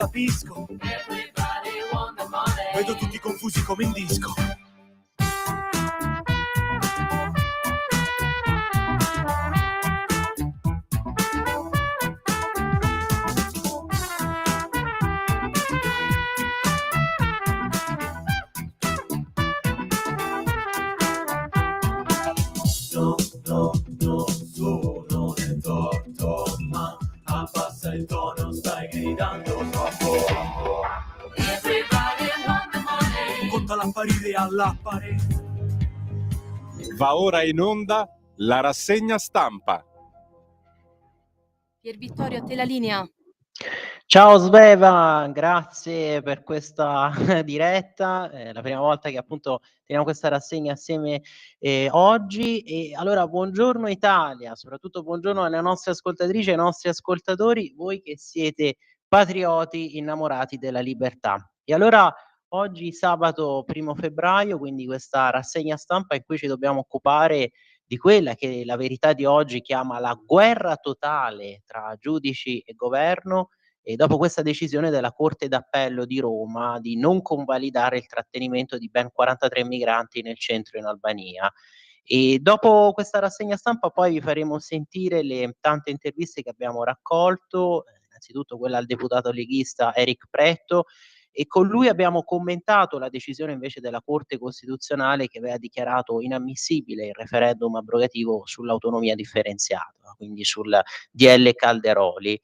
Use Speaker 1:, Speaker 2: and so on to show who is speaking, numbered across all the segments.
Speaker 1: capisco. Vedo tutti confusi come in disco. No, sono nel torto, ma abbassa il tono, stai gridando troppo. Conta l'apparire all'apparire.
Speaker 2: Va ora in onda la rassegna stampa.
Speaker 3: Pier Vittorio, a te la linea.
Speaker 4: Ciao Sveva, grazie per questa diretta, è la prima volta che appunto teniamo questa rassegna assieme oggi e allora buongiorno Italia, soprattutto buongiorno alle nostre ascoltatrici e ai nostri ascoltatori, voi che siete patrioti innamorati della libertà. E allora oggi sabato 1 febbraio, quindi questa rassegna stampa in cui ci dobbiamo occupare di quella che La Verità di oggi chiama la guerra totale tra giudici e governo e dopo questa decisione della Corte d'Appello di Roma di non convalidare il trattenimento di ben 43 migranti nel centro in Albania. E dopo questa rassegna stampa poi vi faremo sentire le tante interviste che abbiamo raccolto, innanzitutto quella al deputato leghista Eric Pretto, e con lui abbiamo commentato la decisione invece della Corte Costituzionale che aveva dichiarato inammissibile il referendum abrogativo sull'autonomia differenziata, quindi sul DL Calderoli.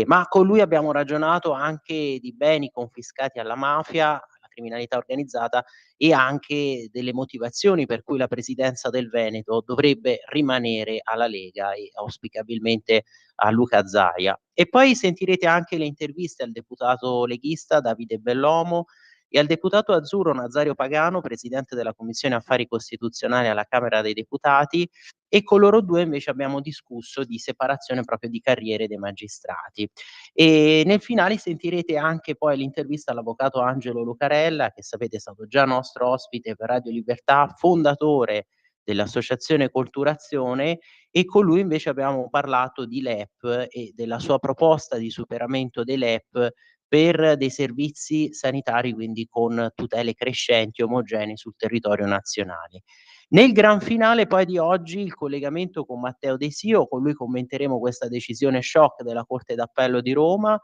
Speaker 4: Ma con lui abbiamo ragionato anche di beni confiscati alla mafia, alla criminalità organizzata e anche delle motivazioni per cui la presidenza del Veneto dovrebbe rimanere alla Lega e auspicabilmente a Luca Zaia. E poi sentirete anche le interviste al deputato leghista Davide Bellomo e al deputato azzurro Nazario Pagano, presidente della Commissione Affari Costituzionali alla Camera dei Deputati, e con loro due invece abbiamo discusso di separazione proprio di carriere dei magistrati. E nel finale sentirete anche poi l'intervista all'avvocato Angelo Lucarella, che sapete è stato già nostro ospite per Radio Libertà, fondatore dell'associazione Colturazione, e con lui invece abbiamo parlato di LEP e della sua proposta di superamento dei LEP per dei servizi sanitari, quindi con tutele crescenti, omogenei sul territorio nazionale. Nel gran finale poi di oggi il collegamento con Matteo De Sio, con lui commenteremo questa decisione shock della Corte d'Appello di Roma,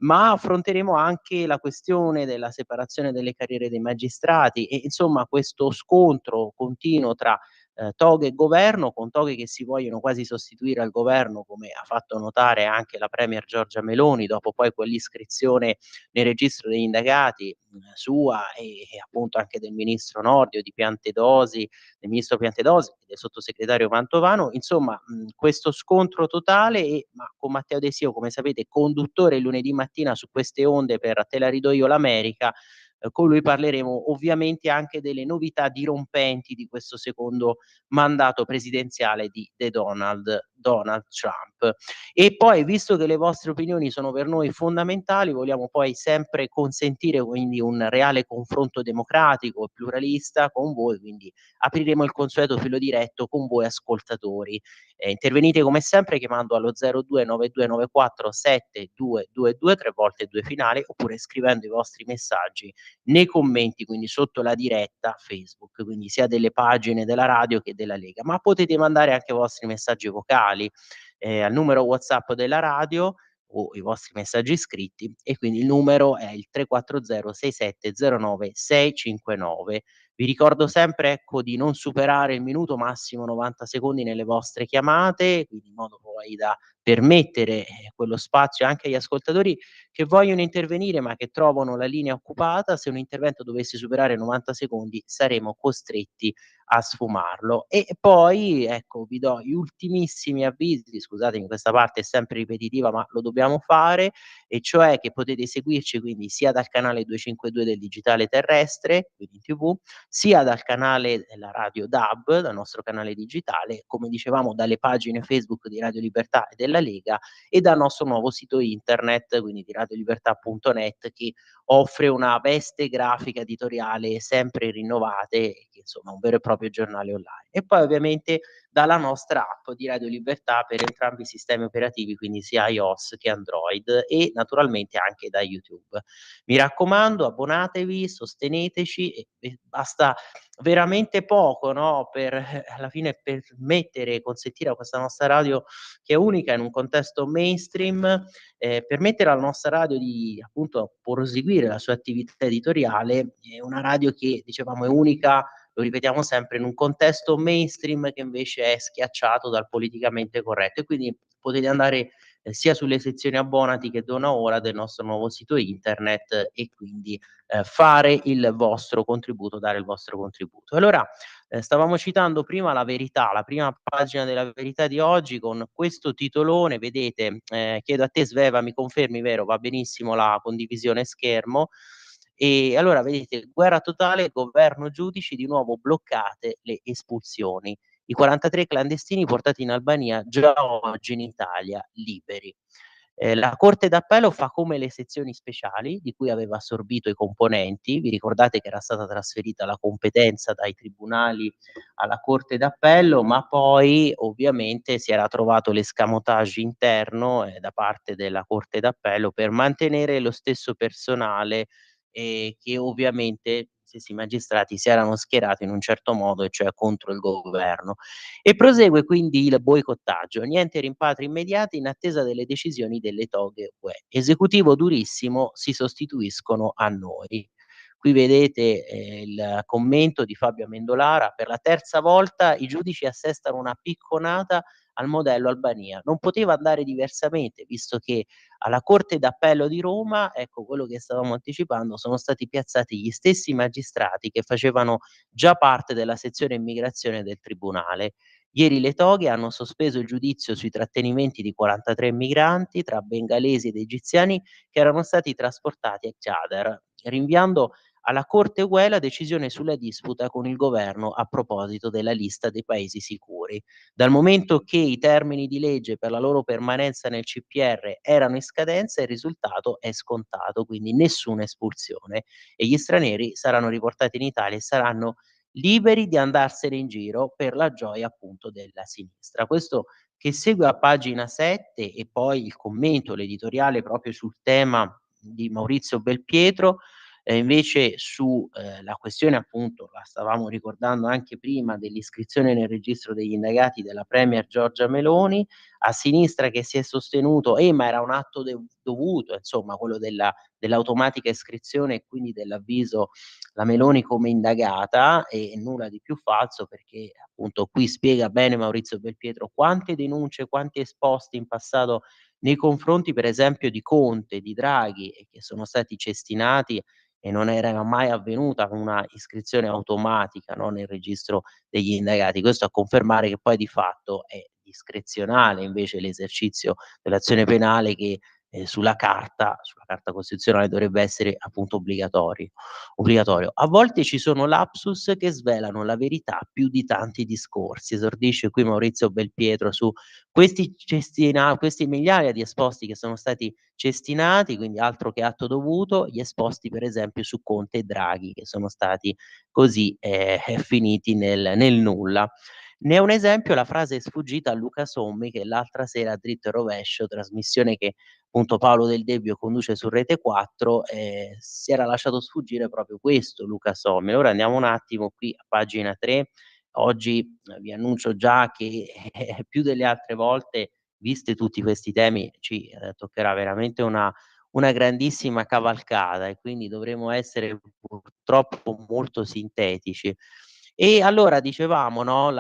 Speaker 4: ma affronteremo anche la questione della separazione delle carriere dei magistrati e insomma questo scontro continuo tra toghe e governo, con toghe che si vogliono quasi sostituire al governo, come ha fatto notare anche la premier Giorgia Meloni, dopo poi quell'iscrizione nel registro degli indagati sua e appunto anche del ministro Nordio, di Piantedosi, del ministro Piantedosi e del sottosegretario Mantovano. Insomma, questo scontro totale e ma con Matteo De Sio, come sapete, conduttore il lunedì mattina su queste onde per Te la ridò io l'America, con lui parleremo ovviamente anche delle novità dirompenti di questo secondo mandato presidenziale di Donald Trump. E poi, visto che le vostre opinioni sono per noi fondamentali, vogliamo poi sempre consentire quindi un reale confronto democratico e pluralista con voi, quindi apriremo il consueto filo diretto con voi ascoltatori. Intervenite come sempre chiamando allo 0292947222 3 volte 2 finale oppure scrivendo i vostri messaggi nei commenti, quindi sotto la diretta Facebook, quindi sia delle pagine della radio che della Lega, ma potete mandare anche i vostri messaggi vocali al numero WhatsApp della radio o i vostri messaggi scritti e quindi il numero è il 340 6709 659. Vi ricordo sempre, ecco, di non superare il minuto, massimo 90 secondi nelle vostre chiamate, quindi in modo poi da permettere quello spazio anche agli ascoltatori che vogliono intervenire ma che trovano la linea occupata. Se un intervento dovesse superare 90 secondi saremo costretti a sfumarlo. E poi, ecco, vi do gli ultimissimi avvisi, scusatemi questa parte è sempre ripetitiva ma lo dobbiamo fare, e cioè che potete seguirci quindi sia dal canale 252 del digitale terrestre, quindi in TV, sia dal canale della radio DAB, dal nostro canale digitale, come dicevamo dalle pagine Facebook di Radio Libertà e della Lega e dal nostro nuovo sito internet, quindi di radiolibertà.net, che offre una veste grafica editoriale sempre rinnovate e che insomma un vero e proprio giornale online. E poi ovviamente dalla nostra app di Radio Libertà per entrambi i sistemi operativi, quindi sia iOS che Android, e naturalmente anche da YouTube. Mi raccomando, abbonatevi, sosteneteci e basta veramente poco, no, per alla fine permettere e consentire a questa nostra radio, che è unica in un contesto mainstream, permettere alla nostra radio di appunto proseguire la sua attività editoriale. È una radio che dicevamo è unica, lo ripetiamo sempre, in un contesto mainstream che invece è schiacciato dal politicamente corretto, e quindi potete andare sia sulle sezioni abbonati che dona ora del nostro nuovo sito internet, e quindi fare il vostro contributo, dare il vostro contributo. Allora, stavamo citando prima La Verità, la prima pagina della Verità di oggi con questo titolone, vedete, chiedo a te Sveva, mi confermi, vero? Va benissimo la condivisione schermo. E allora vedete: guerra totale, governo, giudici, di nuovo bloccate le espulsioni. I 43 clandestini portati in Albania già oggi in Italia liberi. La Corte d'Appello fa come le sezioni speciali, di cui aveva assorbito i componenti. Vi ricordate che era stata trasferita la competenza dai tribunali alla Corte d'Appello, ma poi ovviamente si era trovato l'escamotage interno, da parte della Corte d'Appello per mantenere lo stesso personale, che ovviamente stessi magistrati si erano schierati in un certo modo, e cioè contro il governo. E prosegue quindi il boicottaggio: niente rimpatri immediati in attesa delle decisioni delle toghe UE. Esecutivo durissimo, si sostituiscono a noi. Qui vedete il commento di Fabio Amendolara: per la terza volta i giudici assestano una picconata al modello Albania. Non poteva andare diversamente, visto che alla Corte d'Appello di Roma, ecco quello che stavamo anticipando, sono stati piazzati gli stessi magistrati che facevano già parte della sezione immigrazione del tribunale. Ieri le toghe hanno sospeso il giudizio sui trattenimenti di 43 migranti tra bengalesi ed egiziani che erano stati trasportati a Chadar, rinviando alla Corte UE la decisione sulla disputa con il governo a proposito della lista dei paesi sicuri. Dal momento che i termini di legge per la loro permanenza nel CPR erano in scadenza, il risultato è scontato, quindi nessuna espulsione, e gli stranieri saranno riportati in Italia e saranno liberi di andarsene in giro, per la gioia appunto della sinistra. Questo che segue a pagina 7, e poi il commento, l'editoriale proprio sul tema di Maurizio Belpietro. Invece su la questione, appunto, la stavamo ricordando anche prima, dell'iscrizione nel registro degli indagati della premier Giorgia Meloni, a sinistra che si è sostenuto: ma era un atto dovuto, insomma, quello dell'automatica iscrizione e quindi dell'avviso la Meloni come indagata, e nulla di più falso, perché appunto qui spiega bene Maurizio Belpietro quante denunce, quanti esposti in passato nei confronti per esempio di Conte, di Draghi, e che sono stati cestinati, e non era mai avvenuta una iscrizione automatica, no, nel registro degli indagati. Questo a confermare che poi di fatto è discrezionale invece l'esercizio dell'azione penale, che sulla carta costituzionale dovrebbe essere appunto obbligatorio. A volte ci sono lapsus che svelano la verità più di tanti discorsi, esordisce qui Maurizio Belpietro su questi migliaia di esposti che sono stati cestinati, quindi altro che atto dovuto, gli esposti per esempio su Conte e Draghi, che sono stati così finiti nel nulla. Ne è un esempio la frase sfuggita a Luca Sommi, che l'altra sera a Dritto e Rovescio, trasmissione che appunto Paolo Del Debbio conduce su Rete 4, si era lasciato sfuggire proprio questo Luca Sommi. Ora andiamo un attimo qui a pagina 3. Oggi vi annuncio già che più delle altre volte, viste tutti questi temi, ci toccherà veramente una grandissima cavalcata, e quindi dovremo essere purtroppo molto sintetici. E allora dicevamo, no,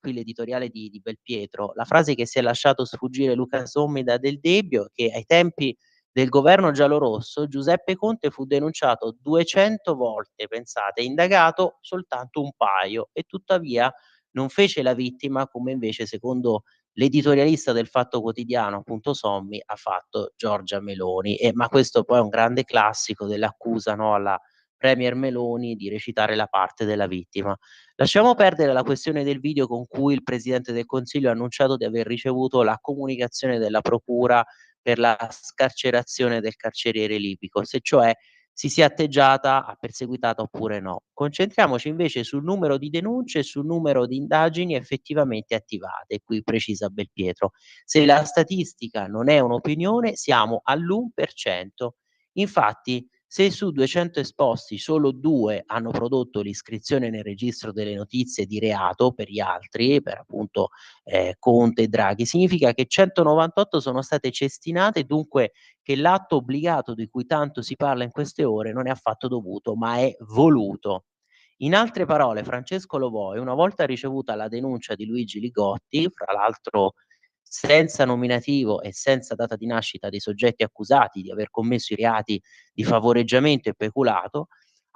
Speaker 4: qui l'editoriale di Belpietro, la frase che si è lasciato sfuggire Luca Sommi da Del Debbio, che ai tempi del governo giallorosso Giuseppe Conte fu denunciato 200 volte, pensate, indagato soltanto un paio, e tuttavia non fece la vittima, come invece secondo l'editorialista del Fatto Quotidiano, appunto Sommi, ha fatto Giorgia Meloni. Ma questo poi è un grande classico dell'accusa, no, alla premier Meloni di recitare la parte della vittima. Lasciamo perdere la questione del video con cui il Presidente del Consiglio ha annunciato di aver ricevuto la comunicazione della procura per la scarcerazione del carceriere libico, se cioè si sia atteggiata, ha perseguitata oppure no. Concentriamoci invece sul numero di denunce e sul numero di indagini effettivamente attivate, qui precisa Belpietro. Se la statistica non è un'opinione, siamo all'1%. Infatti, se su 200 esposti solo 2 hanno prodotto l'iscrizione nel registro delle notizie di reato per gli altri, per appunto Conte e Draghi, significa che 198 sono state cestinate, dunque che l'atto obbligato di cui tanto si parla in queste ore non è affatto dovuto, ma è voluto. In altre parole, Francesco Lo Voi, una volta ricevuta la denuncia di Luigi Li Gotti, fra l'altro senza nominativo e senza data di nascita dei soggetti accusati di aver commesso i reati di favoreggiamento e peculato,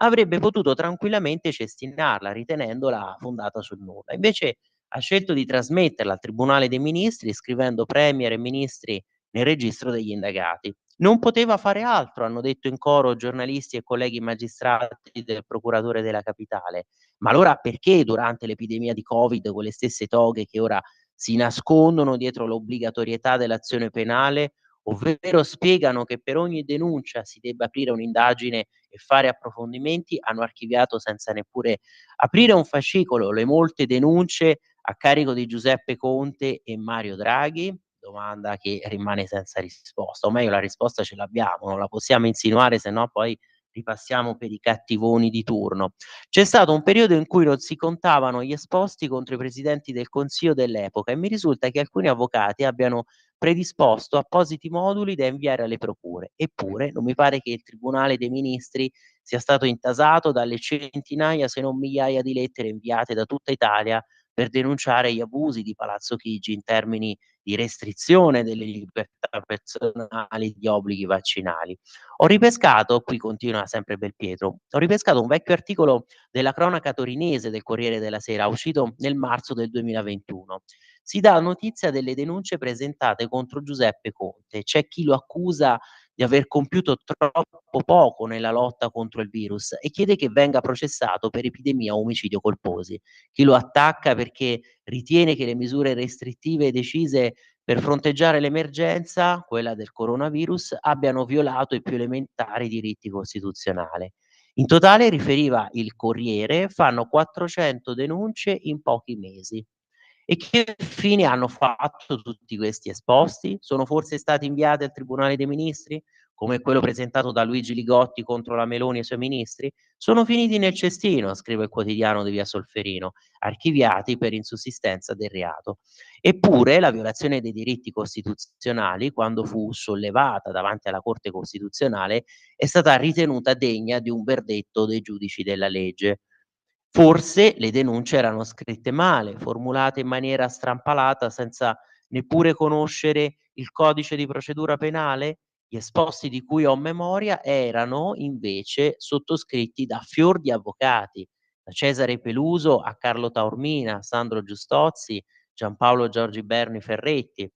Speaker 4: avrebbe potuto tranquillamente cestinarla, ritenendola fondata sul nulla. Invece ha scelto di trasmetterla al Tribunale dei Ministri, scrivendo premier e ministri nel registro degli indagati. Non poteva fare altro, hanno detto in coro giornalisti e colleghi magistrati del procuratore della capitale. Ma allora perché durante l'epidemia di Covid quelle stesse toghe che ora si nascondono dietro l'obbligatorietà dell'azione penale, ovvero spiegano che per ogni denuncia si debba aprire un'indagine e fare approfondimenti, hanno archiviato senza neppure aprire un fascicolo le molte denunce a carico di Giuseppe Conte e Mario Draghi? Domanda che rimane senza risposta, o meglio la risposta ce l'abbiamo, non la possiamo insinuare, se no poi ripassiamo per i cattivoni di turno. C'è stato un periodo in cui non si contavano gli esposti contro i presidenti del Consiglio dell'epoca e mi risulta che alcuni avvocati abbiano predisposto appositi moduli da inviare alle procure. Eppure non mi pare che il Tribunale dei Ministri sia stato intasato dalle centinaia, se non migliaia di lettere inviate da tutta Italia per denunciare gli abusi di Palazzo Chigi in termini di restrizione delle libertà personali, di obblighi vaccinali. Ho ripescato, qui continua sempre Belpietro, ho ripescato un vecchio articolo della cronaca torinese del Corriere della Sera, uscito nel marzo del 2021. Si dà notizia delle denunce presentate contro Giuseppe Conte. C'è chi lo accusa di aver compiuto troppo poco nella lotta contro il virus e chiede che venga processato per epidemia o omicidio colposi. Chi lo attacca perché ritiene che le misure restrittive decise per fronteggiare l'emergenza, quella del coronavirus, abbiano violato i più elementari diritti costituzionali. In totale, riferiva il Corriere, fanno 400 denunce in pochi mesi. E che fine hanno fatto tutti questi esposti? Sono forse stati inviati al Tribunale dei Ministri, come quello presentato da Luigi Li Gotti contro la Meloni e i suoi ministri? Sono finiti nel cestino, scrive il quotidiano di via Solferino, archiviati per insussistenza del reato. Eppure la violazione dei diritti costituzionali, quando fu sollevata davanti alla Corte Costituzionale, è stata ritenuta degna di un verdetto dei giudici della legge. Forse le denunce erano scritte male, formulate in maniera strampalata senza neppure conoscere il codice di procedura penale? Gli esposti di cui ho memoria erano invece sottoscritti da fior di avvocati, da Cesare Peluso a Carlo Taormina, Sandro Giustozzi, Giampaolo Giorgiberni Ferretti.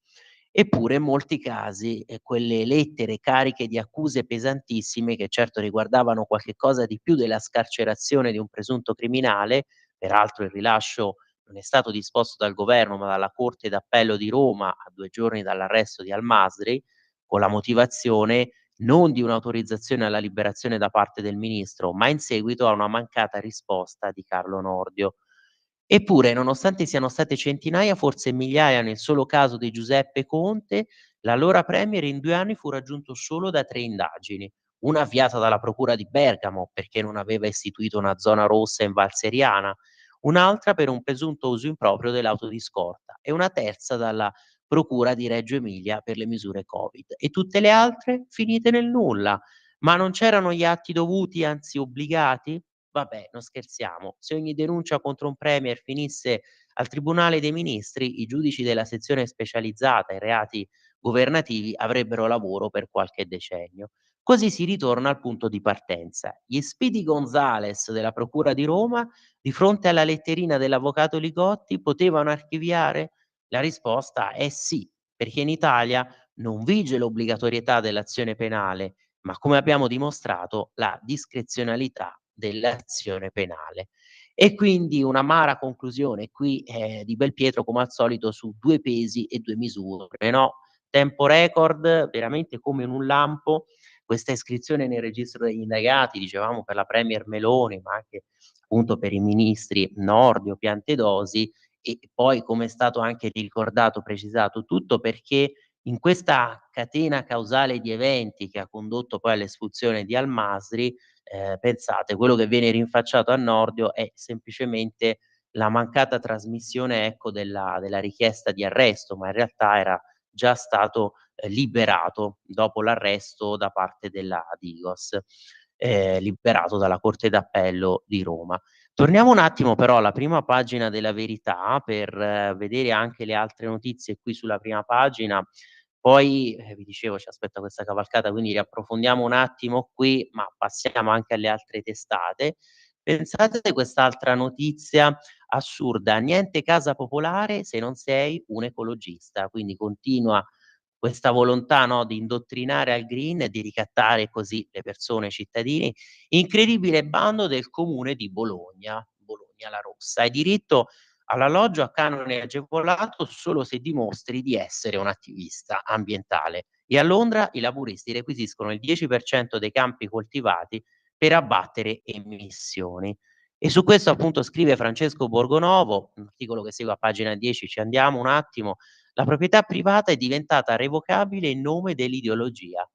Speaker 4: Eppure in molti casi, quelle lettere cariche di accuse pesantissime, che certo riguardavano qualche cosa di più della scarcerazione di un presunto criminale, peraltro il rilascio non è stato disposto dal governo, ma dalla Corte d'Appello di Roma a 2 giorni dall'arresto di Al-Masri, con la motivazione non di un'autorizzazione alla liberazione da parte del ministro, ma in seguito a una mancata risposta di Carlo Nordio. Eppure, nonostante siano state centinaia, forse migliaia nel solo caso di Giuseppe Conte, l'allora premier in 2 anni fu raggiunto solo da 3 indagini. Una avviata dalla procura di Bergamo, perché non aveva istituito una zona rossa in Val Seriana, un'altra per un presunto uso improprio dell'auto di scorta e una terza dalla procura di Reggio Emilia per le misure Covid. E tutte le altre finite nel nulla. Ma non c'erano gli atti dovuti, anzi obbligati? Vabbè, non scherziamo. Se ogni denuncia contro un premier finisse al Tribunale dei Ministri, i giudici della sezione specializzata in reati governativi avrebbero lavoro per qualche decennio. Così si ritorna al punto di partenza. Gli Speedy Gonzales della Procura di Roma, di fronte alla letterina dell'avvocato Ligotti, potevano archiviare? La risposta è sì, perché in Italia non vige l'obbligatorietà dell'azione penale, ma come abbiamo dimostrato la discrezionalità dell'azione penale. E quindi un'amara conclusione qui, di Belpietro come al solito su 2 pesi e 2 misure, no, tempo record veramente come in un lampo, questa iscrizione nel registro degli indagati, dicevamo per la premier Meloni, ma anche appunto per i ministri Nordio, Piantedosi, e poi come è stato anche ricordato, precisato, tutto perché in questa catena causale di eventi che ha condotto poi all'espulsione di Al Masri, pensate, quello che viene rinfacciato a Nordio è semplicemente la mancata trasmissione, ecco, della richiesta di arresto, ma in realtà era già stato, liberato dopo l'arresto da parte della Digos, liberato dalla Corte d'Appello di Roma. Torniamo un attimo però alla prima pagina della Verità per vedere anche le altre notizie qui sulla prima pagina. Poi, vi dicevo ci aspetta questa cavalcata, quindi riapprofondiamo un attimo qui, ma passiamo anche alle altre testate. Pensate a quest'altra notizia assurda: niente casa popolare se non sei un ecologista. Quindi continua questa volontà, no, di indottrinare al green e di ricattare così le persone, i cittadini. Incredibile bando del comune di Bologna, Bologna la Rossa. Hai diritto all'alloggio a canone agevolato solo se dimostri di essere un attivista ambientale. E a Londra i laburisti requisiscono il 10% dei campi coltivati per abbattere emissioni. E su questo appunto scrive Francesco Borgonovo, un articolo che segue a pagina 10, ci andiamo un attimo. La proprietà privata è diventata revocabile in nome dell'ideologia.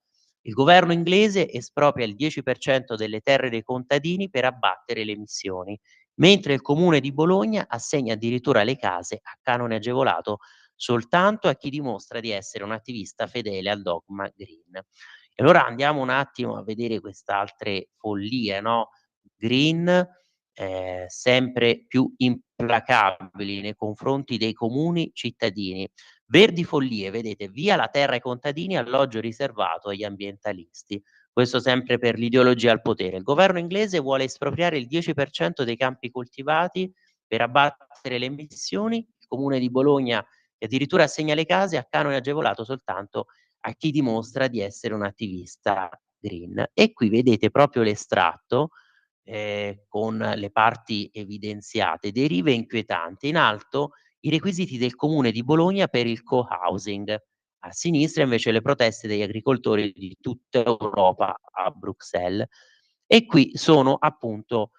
Speaker 4: Il governo inglese espropria il 10% delle terre dei contadini per abbattere le emissioni, mentre il comune di Bologna assegna addirittura le case a canone agevolato soltanto a chi dimostra di essere un attivista fedele al dogma green. E allora andiamo un attimo a vedere quest'altre follie, no? Green, sempre più implacabili nei confronti dei comuni cittadini. Verdi follie, vedete, via la terra ai contadini, alloggio riservato agli ambientalisti. Questo sempre per l'ideologia al potere. Il governo inglese vuole espropriare il 10% dei campi coltivati per abbattere le emissioni. Il comune di Bologna addirittura assegna le case a canone agevolato soltanto a chi dimostra di essere un attivista green. E qui vedete proprio l'estratto con le parti evidenziate, derive inquietanti. In alto i requisiti del comune di Bologna per il co-housing. A sinistra invece le proteste degli agricoltori di tutta Europa a Bruxelles. E qui sono appunto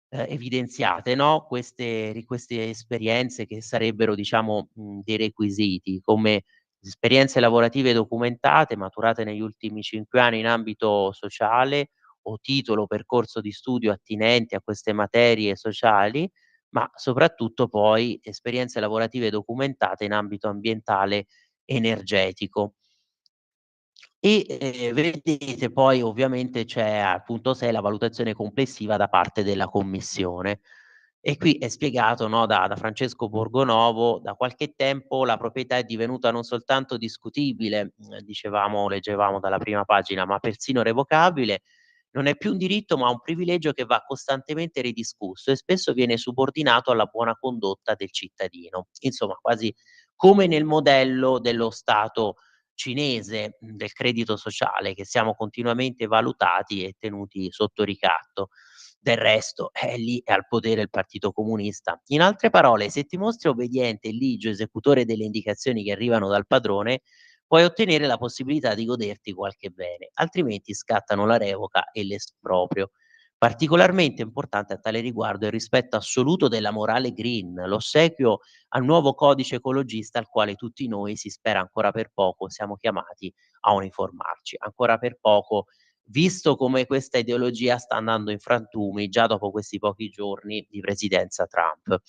Speaker 4: evidenziate, no, queste esperienze che sarebbero diciamo, dei requisiti, come esperienze lavorative documentate, maturate negli ultimi 5 anni in ambito sociale o titolo o percorso di studio attinenti a queste materie sociali, ma soprattutto poi esperienze lavorative documentate in ambito ambientale energetico. E, vedete poi ovviamente c'è al punto 6 la valutazione complessiva da parte della commissione. E qui è spiegato, no, da Francesco Borgonovo, da qualche tempo la proprietà è divenuta non soltanto discutibile, dicevamo leggevamo dalla prima pagina, ma persino revocabile. Non è più un diritto, ma un privilegio che va costantemente ridiscusso e spesso viene subordinato alla buona condotta del cittadino. Insomma, quasi come nel modello dello Stato cinese, del credito sociale, che siamo continuamente valutati e tenuti sotto ricatto. Del resto, lì è al potere il Partito Comunista. In altre parole, se ti mostri obbediente e ligio, esecutore delle indicazioni che arrivano dal padrone, puoi ottenere la possibilità di goderti qualche bene, altrimenti scattano la revoca e l'esproprio. Particolarmente importante a tale riguardo è il rispetto assoluto della morale green, l'ossequio al nuovo codice ecologista al quale tutti noi, si spera ancora per poco, siamo chiamati a uniformarci. Ancora per poco, visto come questa ideologia sta andando in frantumi già dopo questi pochi giorni di presidenza Trump.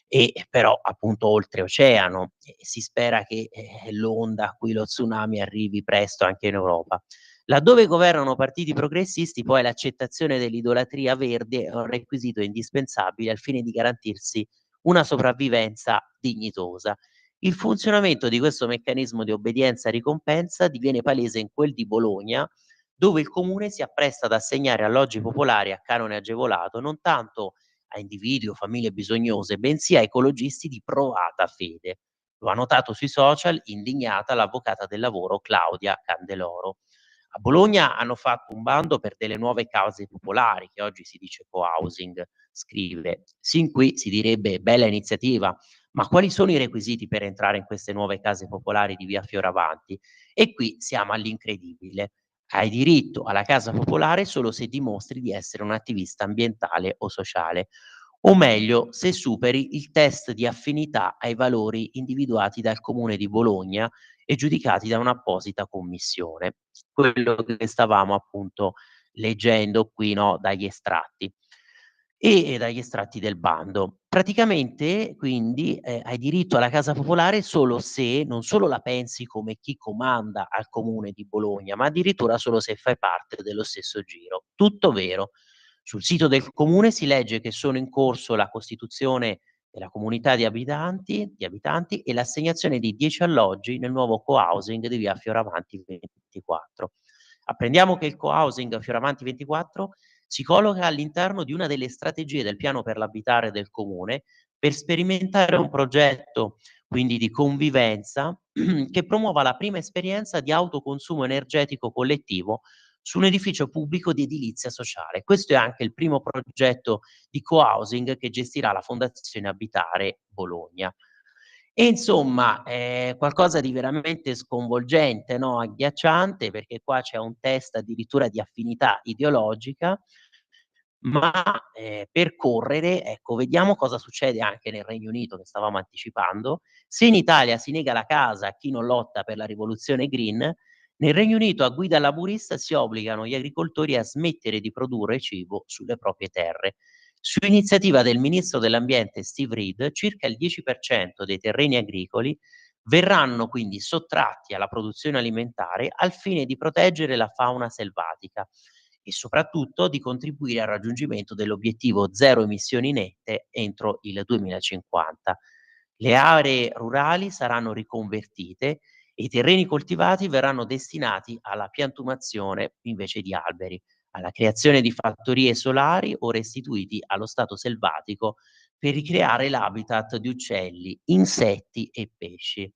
Speaker 4: E però appunto oltreoceano si spera che l'onda, qui lo tsunami, arrivi presto anche in Europa. Laddove governano partiti progressisti, poi l'accettazione dell'idolatria verde è un requisito indispensabile al fine di garantirsi una sopravvivenza dignitosa. Il funzionamento di questo meccanismo di obbedienza e ricompensa diviene palese in quel di Bologna, dove il comune si appresta ad assegnare alloggi popolari a canone agevolato non tanto a individui o famiglie bisognose, bensì a ecologisti di provata fede. Lo ha notato sui social indignata l'avvocata del lavoro Claudia Candeloro. A Bologna hanno fatto un bando per delle nuove case popolari, che oggi si dice co-housing, scrive. Sin qui si direbbe bella iniziativa, ma quali sono i requisiti per entrare in queste nuove case popolari di via Fioravanti? E qui siamo all'incredibile. Hai diritto alla casa popolare solo se dimostri di essere un attivista ambientale o sociale, o meglio, se superi il test di affinità ai valori individuati dal Comune di Bologna e giudicati da un'apposita commissione. Quello che stavamo appunto leggendo qui, no, dagli estratti e dagli estratti del bando. Praticamente, quindi, hai diritto alla casa popolare solo se non solo la pensi come chi comanda al Comune di Bologna, ma addirittura solo se fai parte dello stesso giro. Tutto vero. Sul sito del Comune si legge che sono in corso la costituzione della comunità di abitanti e l'assegnazione di 10 alloggi nel nuovo co-housing di via Fioravanti 24. Apprendiamo che il co-housing Fioravanti 24 si colloca all'interno di una delle strategie del piano per l'abitare del comune per sperimentare un progetto quindi di convivenza che promuova la prima esperienza di autoconsumo energetico collettivo su un edificio pubblico di edilizia sociale. Questo è anche il primo progetto di co-housing che gestirà la Fondazione Abitare Bologna. E insomma, qualcosa di veramente sconvolgente, no, agghiacciante, perché qua c'è un test addirittura di affinità ideologica, ma, per correre, ecco, vediamo cosa succede anche nel Regno Unito che stavamo anticipando. Se in Italia si nega la casa a chi non lotta per la rivoluzione green, nel Regno Unito a guida laburista si obbligano gli agricoltori a smettere di produrre cibo sulle proprie terre. Su iniziativa del ministro dell'ambiente Steve Reed, circa il 10% dei terreni agricoli verranno quindi sottratti alla produzione alimentare al fine di proteggere la fauna selvatica e soprattutto di contribuire al raggiungimento dell'obiettivo zero emissioni nette entro il 2050. Le aree rurali saranno riconvertite e i terreni coltivati verranno destinati alla piantumazione invece di alberi, alla creazione di fattorie solari o restituiti allo stato selvatico per ricreare l'habitat di uccelli, insetti e pesci.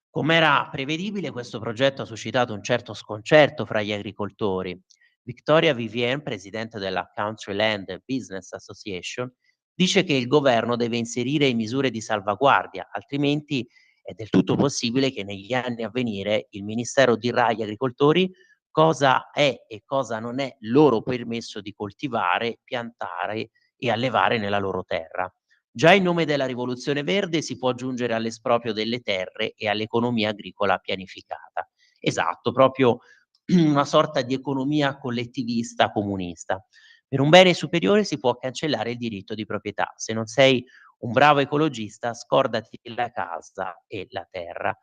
Speaker 4: Com'era prevedibile, questo progetto ha suscitato un certo sconcerto fra gli agricoltori. Victoria Vivien, presidente della Countryland Business Association, dice che il governo deve inserire misure di salvaguardia, altrimenti è del tutto possibile che negli anni a venire il Ministero dirà agli agricoltori cosa è e cosa non è loro permesso di coltivare, piantare e allevare nella loro terra. Già in nome della rivoluzione verde si può giungere all'esproprio delle terre e all'economia agricola pianificata. Esatto, proprio una sorta di economia collettivista comunista. Per un bene superiore si può cancellare il diritto di proprietà. Se non sei un bravo ecologista, scordati la casa e la terra.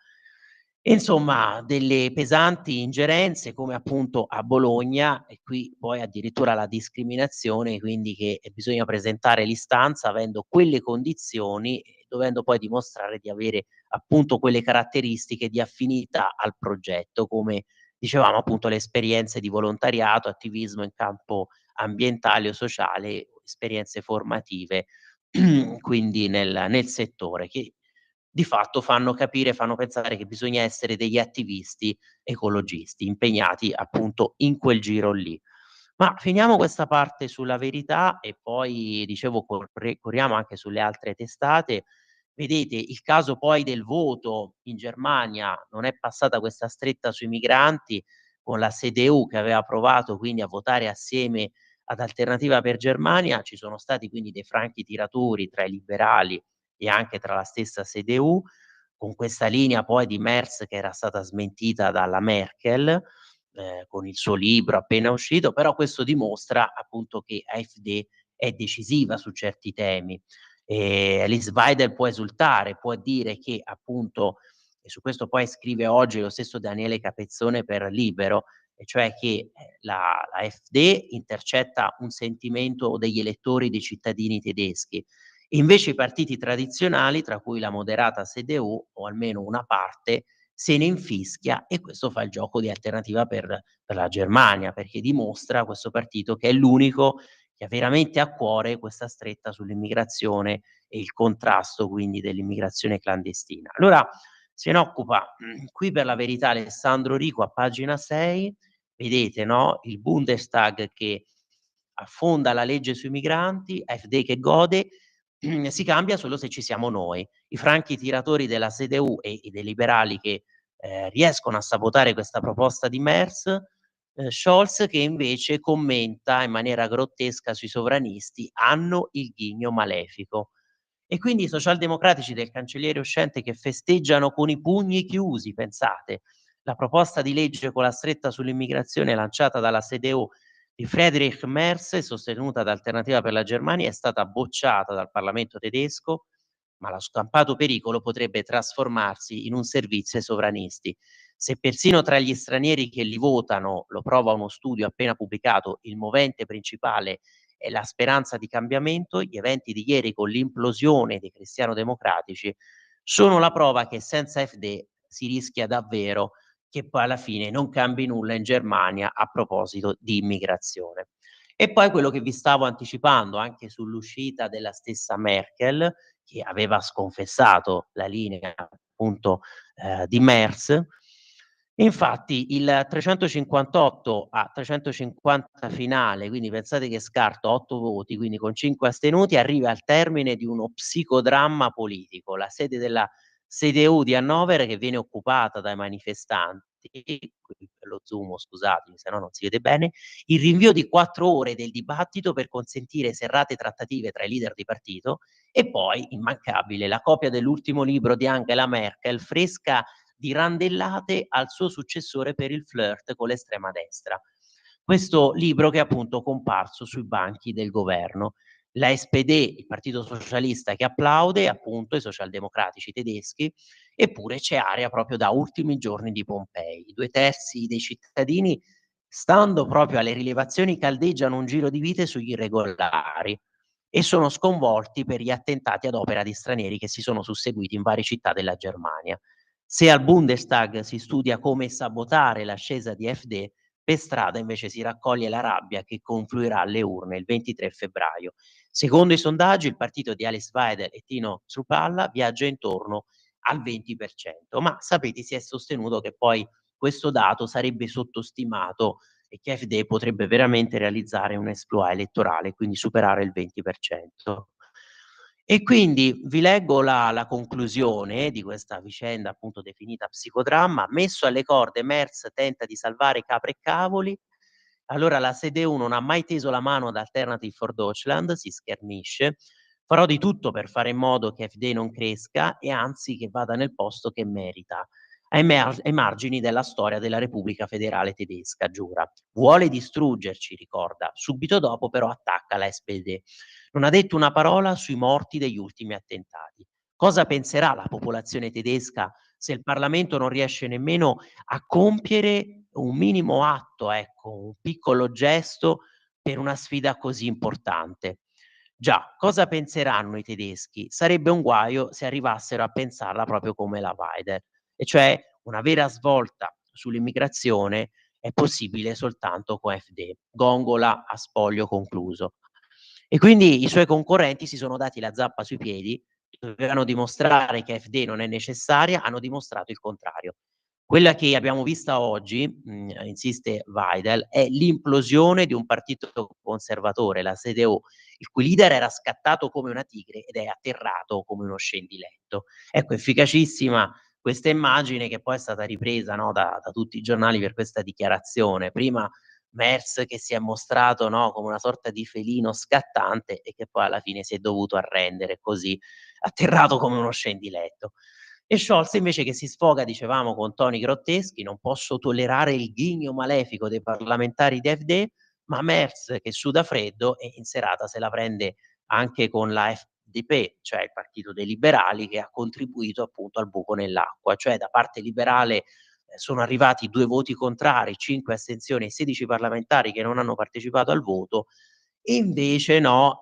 Speaker 4: E insomma, delle pesanti ingerenze come appunto a Bologna, e qui poi addirittura la discriminazione, quindi che bisogna presentare l'istanza avendo quelle condizioni e dovendo poi dimostrare di avere appunto quelle caratteristiche di affinità al progetto, come dicevamo appunto le esperienze di volontariato, attivismo in campo ambientale o sociale, esperienze formative quindi nel settore, che di fatto fanno pensare che bisogna essere degli attivisti ecologisti, impegnati appunto in quel giro lì. Ma finiamo questa parte sulla verità e poi dicevo corriamo anche sulle altre testate. Vedete, il caso poi del voto in Germania, non è passata questa stretta sui migranti con la CDU che aveva provato quindi a votare assieme ad Alternativa per Germania, ci sono stati quindi dei franchi tiratori tra i liberali e anche tra la stessa CDU, con questa linea poi di Merz che era stata smentita dalla Merkel, con il suo libro appena uscito, però questo dimostra appunto che AfD è decisiva su certi temi. Alice Weidel può esultare, può dire che appunto, e su questo poi scrive oggi lo stesso Daniele Capezzone per Libero, e cioè che la AfD intercetta un sentimento degli elettori dei cittadini tedeschi. Invece i partiti tradizionali, tra cui la moderata CDU, o almeno una parte, se ne infischia e questo fa il gioco di Alternativa per la Germania, perché dimostra questo partito che è l'unico che ha veramente a cuore questa stretta sull'immigrazione e il contrasto quindi dell'immigrazione clandestina. Allora se ne occupa qui per la verità Alessandro Rico a pagina 6, vedete, no, il Bundestag che affonda la legge sui migranti, AfD che gode, si cambia solo se ci siamo noi. I franchi tiratori della CDU e dei liberali che riescono a sabotare questa proposta di Merz Scholz che invece commenta in maniera grottesca sui sovranisti: "Hanno il ghigno malefico". E quindi i socialdemocratici del cancelliere uscente che festeggiano con i pugni chiusi, pensate. La proposta di legge con la stretta sull'immigrazione lanciata dalla CDU di Friedrich Merz e sostenuta da Alternativa per la Germania è stata bocciata dal Parlamento tedesco, ma lo scampato pericolo potrebbe trasformarsi in un servizio ai sovranisti. Se persino tra gli stranieri che li votano, lo prova uno studio appena pubblicato, il movente principale è la speranza di cambiamento, gli eventi di ieri con l'implosione dei cristiano-democratici sono la prova che senza FD si rischia davvero che poi alla fine non cambi nulla in Germania a proposito di immigrazione. E poi quello che vi stavo anticipando anche sull'uscita della stessa Merkel, che aveva sconfessato la linea appunto di Merz. Infatti il 358 a 350 finale, quindi pensate che scarto 8 voti, quindi con 5 astenuti, arriva al termine di uno psicodramma politico. La sede della CDU di Hannover che viene occupata dai manifestanti, lo zoom scusatemi se no non si vede bene, il rinvio di 4 ore del dibattito per consentire serrate trattative tra i leader di partito e poi, immancabile, la copia dell'ultimo libro di Angela Merkel, fresca di randellate al suo successore per il flirt con l'estrema destra. Questo libro che è appunto comparso sui banchi del governo. La SPD, il Partito Socialista che applaude, appunto i socialdemocratici tedeschi, eppure c'è aria proprio da ultimi giorni di Pompei. I 2/3 dei cittadini, stando proprio alle rilevazioni, caldeggiano un giro di vite sugli irregolari e sono sconvolti per gli attentati ad opera di stranieri che si sono susseguiti in varie città della Germania. Se al Bundestag si studia come sabotare l'ascesa di AfD, per strada invece si raccoglie la rabbia che confluirà alle urne il 23 febbraio. Secondo i sondaggi il partito di Alice Weidel e Tino Srupalla viaggia intorno al 20%, ma sapete si è sostenuto che poi questo dato sarebbe sottostimato e che AfD potrebbe veramente realizzare un exploit elettorale, quindi superare il 20%. E quindi vi leggo la conclusione di questa vicenda appunto definita psicodramma: "Messo alle corde Merz tenta di salvare capre e cavoli, allora la CDU non ha mai teso la mano ad Alternative for Deutschland, si schernisce. Farò di tutto per fare in modo che AfD non cresca e anzi che vada nel posto che merita, ai margini della storia della Repubblica Federale Tedesca", giura. Vuole distruggerci, ricorda. Subito dopo però attacca la SPD. Non ha detto una parola sui morti degli ultimi attentati. Cosa penserà la popolazione tedesca se il Parlamento non riesce nemmeno a compiere un minimo atto, ecco, un piccolo gesto per una sfida così importante? Già, cosa penseranno i tedeschi? Sarebbe un guaio se arrivassero a pensarla proprio come la Weidel, e cioè una vera svolta sull'immigrazione è possibile soltanto con AfD. Gongola a spoglio concluso. E quindi i suoi concorrenti si sono dati la zappa sui piedi, dovevano dimostrare che AfD non è necessaria, hanno dimostrato il contrario. Quella che abbiamo vista oggi, insiste Weidel, è l'implosione di un partito conservatore, la CDU, il cui leader era scattato come una tigre ed è atterrato come uno scendiletto. Ecco, efficacissima questa immagine che poi è stata ripresa, no, da tutti i giornali per questa dichiarazione. Prima Merz che si è mostrato, no, come una sorta di felino scattante e che poi alla fine si è dovuto arrendere così, atterrato come uno scendiletto. E Scholz invece che si sfoga, dicevamo, con toni grotteschi: "Non posso tollerare il ghigno malefico dei parlamentari di AfD", ma Merz che suda freddo e in serata se la prende anche con la FDP, cioè il partito dei liberali, che ha contribuito appunto al buco nell'acqua. Cioè da parte liberale sono arrivati 2 voti contrari, 5 astensioni e 16 parlamentari che non hanno partecipato al voto, e invece no,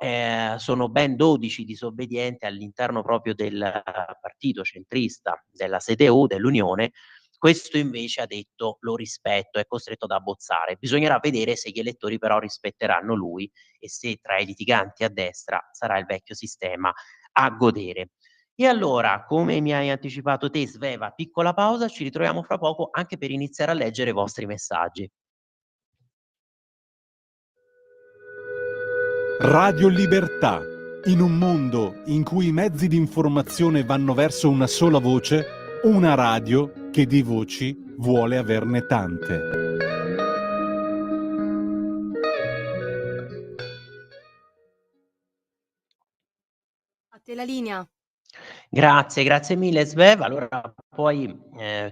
Speaker 4: sono ben 12 disobbedienti all'interno proprio del partito centrista, della CDU, dell'Unione. Questo invece ha detto: "Lo rispetto", è costretto ad abbozzare. Bisognerà vedere se gli elettori però rispetteranno lui e se tra i litiganti a destra sarà il vecchio sistema a godere. E allora, come mi hai anticipato te, Sveva, piccola pausa, ci ritroviamo fra poco anche per iniziare a leggere i vostri messaggi.
Speaker 2: Radio Libertà. In un mondo in cui i mezzi di informazione vanno verso una sola voce, una radio che di voci vuole averne tante.
Speaker 3: te la linea.
Speaker 4: Grazie, grazie mille Svev. Allora poi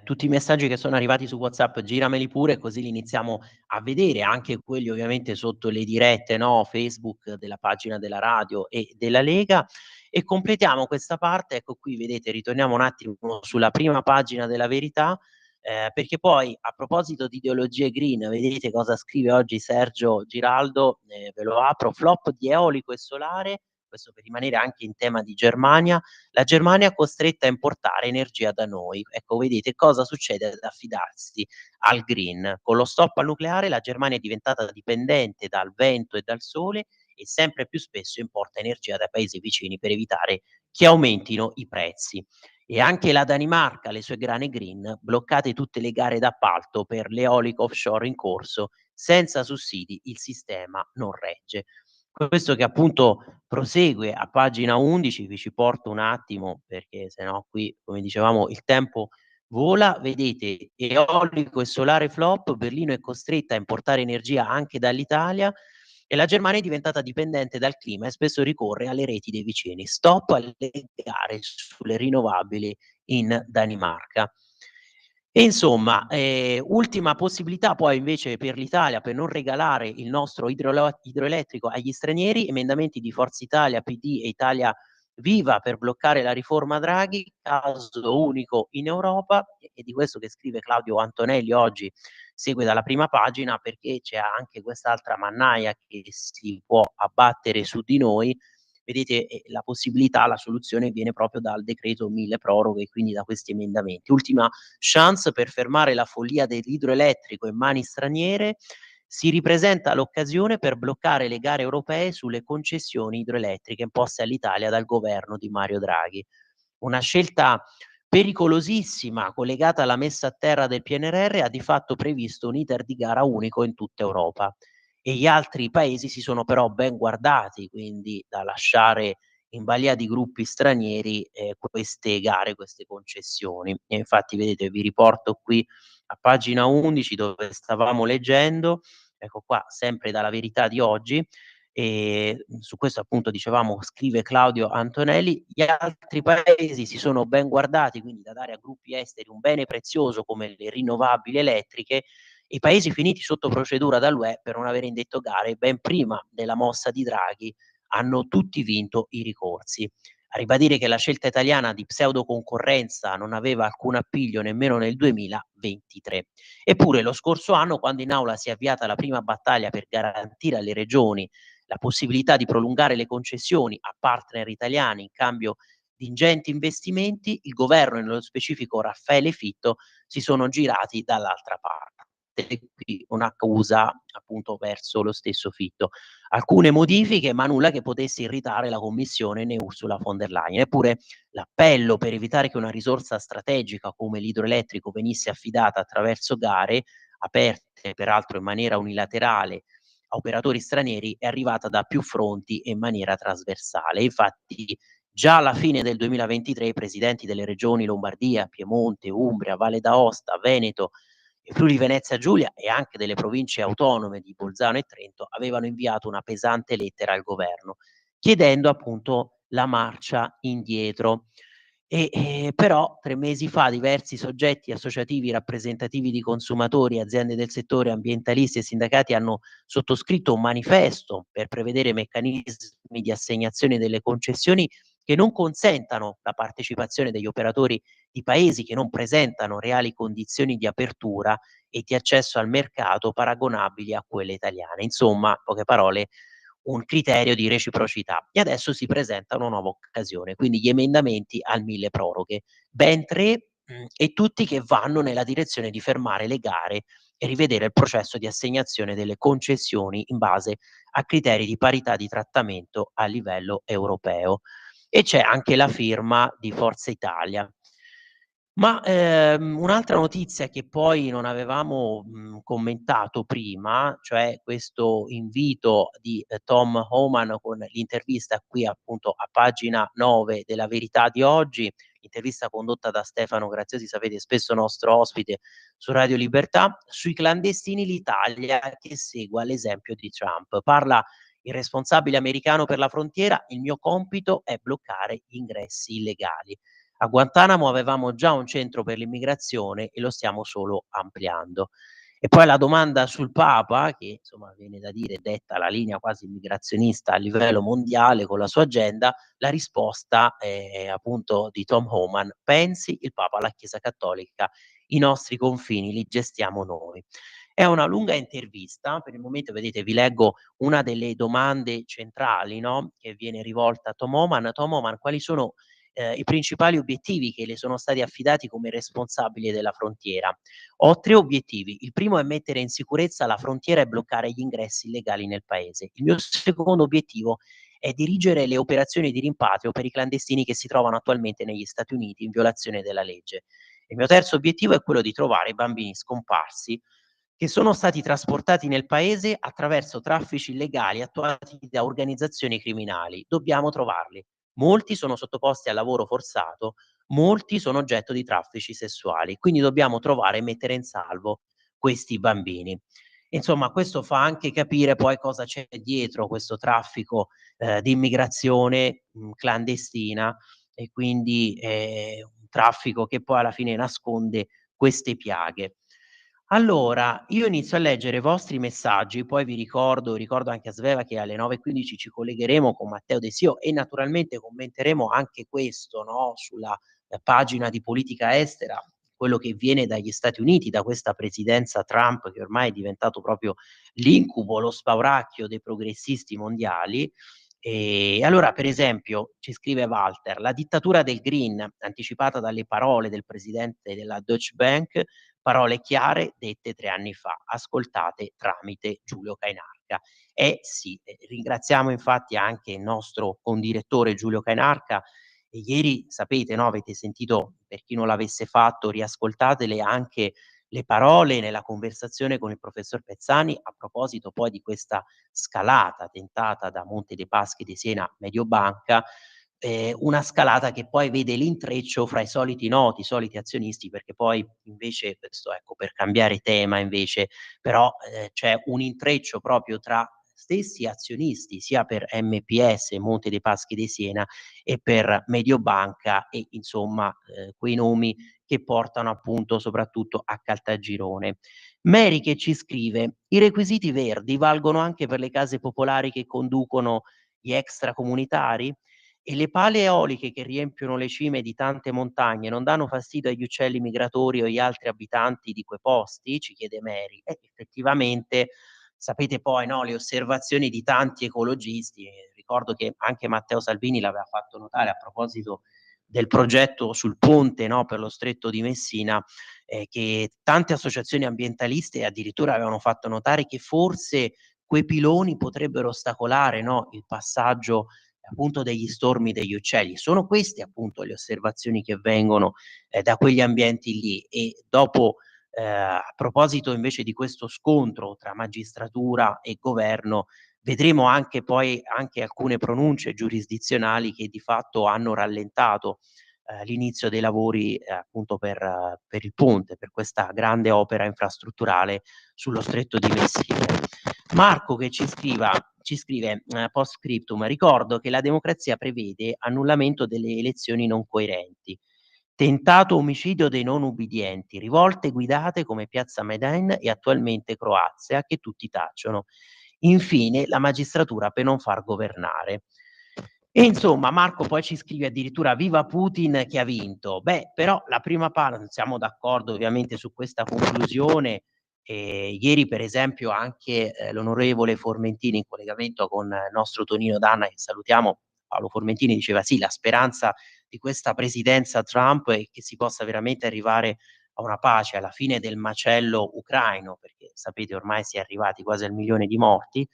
Speaker 4: tutti i messaggi che sono arrivati su WhatsApp girameli pure, così li iniziamo a vedere, anche quelli ovviamente sotto le dirette, no, Facebook della pagina della radio e della Lega, e completiamo questa parte. Ecco qui, vedete, ritorniamo un attimo sulla prima pagina della Verità, perché poi a proposito di ideologie green, vedete cosa scrive oggi Sergio Giraldo, ve lo apro: flop di eolico e solare, questo per rimanere anche in tema di Germania. La Germania è costretta a importare energia da noi. Ecco, vedete cosa succede ad affidarsi al green. Con lo stop al nucleare la Germania è diventata dipendente dal vento e dal sole e sempre più spesso importa energia dai paesi vicini per evitare che aumentino i prezzi. E anche la Danimarca, le sue grane green, bloccate tutte le gare d'appalto per l'eolico offshore in corso, senza sussidi il sistema non regge. Questo che appunto prosegue a pagina 11, vi ci porto un attimo perché se no qui, come dicevamo, il tempo vola. Vedete, eolico e solare flop, Berlino è costretta a importare energia anche dall'Italia e la Germania è diventata dipendente dal clima e spesso ricorre alle reti dei vicini. Stop alle gare sulle rinnovabili in Danimarca. E insomma, ultima possibilità poi invece per l'Italia per non regalare il nostro idroelettrico agli stranieri, emendamenti di Forza Italia, PD e Italia Viva per bloccare la riforma Draghi, caso unico in Europa, e di questo che scrive Claudio Antonelli oggi, segue dalla prima pagina, perché c'è anche quest'altra mannaia che si può abbattere su di noi. Vedete, la possibilità, la soluzione viene proprio dal decreto mille proroghe, quindi da questi emendamenti. Ultima chance per fermare la follia dell'idroelettrico in mani straniere, si ripresenta l'occasione per bloccare le gare europee sulle concessioni idroelettriche imposte all'Italia dal governo di Mario Draghi. Una scelta pericolosissima collegata alla messa a terra del PNRR ha di fatto previsto un iter di gara unico in tutta Europa e gli altri paesi si sono però ben guardati, quindi da lasciare in balia di gruppi stranieri queste gare, queste concessioni. E infatti vedete, vi riporto qui a pagina 11 dove stavamo leggendo, ecco qua, sempre dalla Verità di oggi, e su questo appunto dicevamo scrive Claudio Antonelli: gli altri paesi si sono ben guardati, quindi da dare a gruppi esteri un bene prezioso come le rinnovabili elettriche. I paesi finiti sotto procedura dall'UE per non aver indetto gare ben prima della mossa di Draghi hanno tutti vinto i ricorsi. A ribadire che la scelta italiana di pseudo concorrenza non aveva alcun appiglio nemmeno nel 2023. Eppure lo scorso anno, quando in aula si è avviata la prima battaglia per garantire alle regioni la possibilità di prolungare le concessioni a partner italiani in cambio di ingenti investimenti, il governo e nello specifico Raffaele Fitto si sono girati dall'altra parte. Qui un'accusa appunto verso lo stesso Fitto. Alcune modifiche, ma nulla che potesse irritare la Commissione né Ursula von der Leyen. Eppure l'appello per evitare che una risorsa strategica come l'idroelettrico venisse affidata attraverso gare aperte peraltro in maniera unilaterale a operatori stranieri è arrivata da più fronti e in maniera trasversale. Infatti già alla fine del 2023 i presidenti delle regioni Lombardia, Piemonte, Umbria, Valle d'Aosta, Veneto e Friuli Venezia Giulia e anche delle province autonome di Bolzano e Trento avevano inviato una pesante lettera al governo chiedendo appunto la marcia indietro. Però 3 mesi fa diversi soggetti associativi rappresentativi di consumatori, aziende del settore, ambientalisti e sindacati hanno sottoscritto un manifesto per prevedere meccanismi di assegnazione delle concessioni che non consentano la partecipazione degli operatori di paesi che non presentano reali condizioni di apertura e di accesso al mercato paragonabili a quelle italiane. Insomma, in poche parole, un criterio di reciprocità. E adesso si presenta una nuova occasione, quindi gli emendamenti al mille proroghe, ben 3 e tutti che vanno nella direzione di fermare le gare e rivedere il processo di assegnazione delle concessioni in base a criteri di parità di trattamento a livello europeo. E c'è anche la firma di Forza Italia. Ma, un'altra notizia che poi non avevamo, commentato prima, cioè questo invito di, Tom Homan con l'intervista qui appunto a pagina 9 della Verità di oggi, intervista condotta da Stefano Graziosi, sapete spesso nostro ospite su Radio Libertà, sui clandestini l'Italia che segua l'esempio di Trump. Parla il responsabile americano per la frontiera, il mio compito è bloccare gli ingressi illegali. A Guantanamo avevamo già un centro per l'immigrazione e lo stiamo solo ampliando. E poi la domanda sul Papa, che insomma viene da dire detta la linea quasi immigrazionista a livello mondiale con la sua agenda, la risposta è appunto di Tom Homan: pensi il Papa alla Chiesa Cattolica, i nostri confini li gestiamo noi. È una lunga intervista, per il momento vedete vi leggo una delle domande centrali, no, che viene rivolta a Tom Homan. Tom Homan, quali sono i principali obiettivi che le sono stati affidati come responsabile della frontiera? Ho 3 obiettivi. Il primo è mettere in sicurezza la frontiera e bloccare gli ingressi illegali nel paese. Il mio secondo obiettivo è dirigere le operazioni di rimpatrio per i clandestini che si trovano attualmente negli Stati Uniti in violazione della legge. Il mio terzo obiettivo è quello di trovare i bambini scomparsi che sono stati trasportati nel paese attraverso traffici illegali attuati da organizzazioni criminali. Dobbiamo trovarli. Molti sono sottoposti al lavoro forzato, molti sono oggetto di traffici sessuali, quindi dobbiamo trovare e mettere in salvo questi bambini. Insomma, questo fa anche capire poi cosa c'è dietro questo traffico di immigrazione clandestina e quindi un traffico che poi alla fine nasconde queste piaghe. Allora, io inizio a leggere i vostri messaggi, poi ricordo anche a Sveva che alle 9:15 ci collegheremo con Matteo De Sio e naturalmente commenteremo anche questo, no, sulla pagina di politica estera, quello che viene dagli Stati Uniti, da questa presidenza Trump che ormai è diventato proprio l'incubo, lo spauracchio dei progressisti mondiali. Allora, per esempio, ci scrive Walter: "La dittatura del green, anticipata dalle parole del presidente della Deutsche Bank, parole chiare dette 3 anni fa, ascoltate tramite Giulio Cainarca". Sì, ringraziamo infatti anche il nostro condirettore Giulio Cainarca. E ieri sapete, no, avete sentito, per chi non l'avesse fatto, riascoltatele anche le parole nella conversazione con il professor Pezzani a proposito poi di questa scalata tentata da Monte dei Paschi di Siena Mediobanca, una scalata che poi vede l'intreccio fra i soliti noti, i soliti azionisti, perché poi invece questo ecco, per cambiare tema invece, però, c'è un intreccio proprio tra stessi azionisti, sia per MPS, Monte dei Paschi di Siena, e per Mediobanca e insomma, quei nomi che portano appunto soprattutto a Caltagirone. Mary che ci scrive: "I requisiti verdi valgono anche per le case popolari che conducono gli extracomunitari? E le pale eoliche che riempiono le cime di tante montagne non danno fastidio agli uccelli migratori o agli altri abitanti di quei posti?" Ci chiede Mary. Effettivamente sapete poi, no, le osservazioni di tanti ecologisti, ricordo che anche Matteo Salvini l'aveva fatto notare a proposito del progetto sul ponte, no, per lo Stretto di Messina, che tante associazioni ambientaliste addirittura avevano fatto notare che forse quei piloni potrebbero ostacolare, no, il passaggio appunto degli stormi degli uccelli. Sono queste appunto le osservazioni che vengono da quegli ambienti lì e dopo a proposito invece di questo scontro tra magistratura e governo, vedremo anche poi anche alcune pronunce giurisdizionali che di fatto hanno rallentato l'inizio dei lavori appunto per il ponte, per questa grande opera infrastrutturale sullo Stretto di Messina. Marco che ci scrive post scriptum: "Ricordo che la democrazia prevede annullamento delle elezioni non coerenti. Tentato omicidio dei non ubbidienti, rivolte guidate come Piazza Maidan e attualmente Croazia, che tutti tacciono. Infine la magistratura per non far governare". E insomma Marco poi ci scrive addirittura: "Viva Putin che ha vinto". Beh, però la prima siamo d'accordo ovviamente su questa conclusione. Ieri per esempio anche, l'onorevole Formentini in collegamento con il nostro Tonino Danna, che salutiamo, Paolo Formentini, diceva: "Sì, la speranza di questa presidenza Trump è che si possa veramente arrivare a una pace alla fine del macello ucraino", perché sapete ormai si è arrivati quasi al 1.000.000 di morti.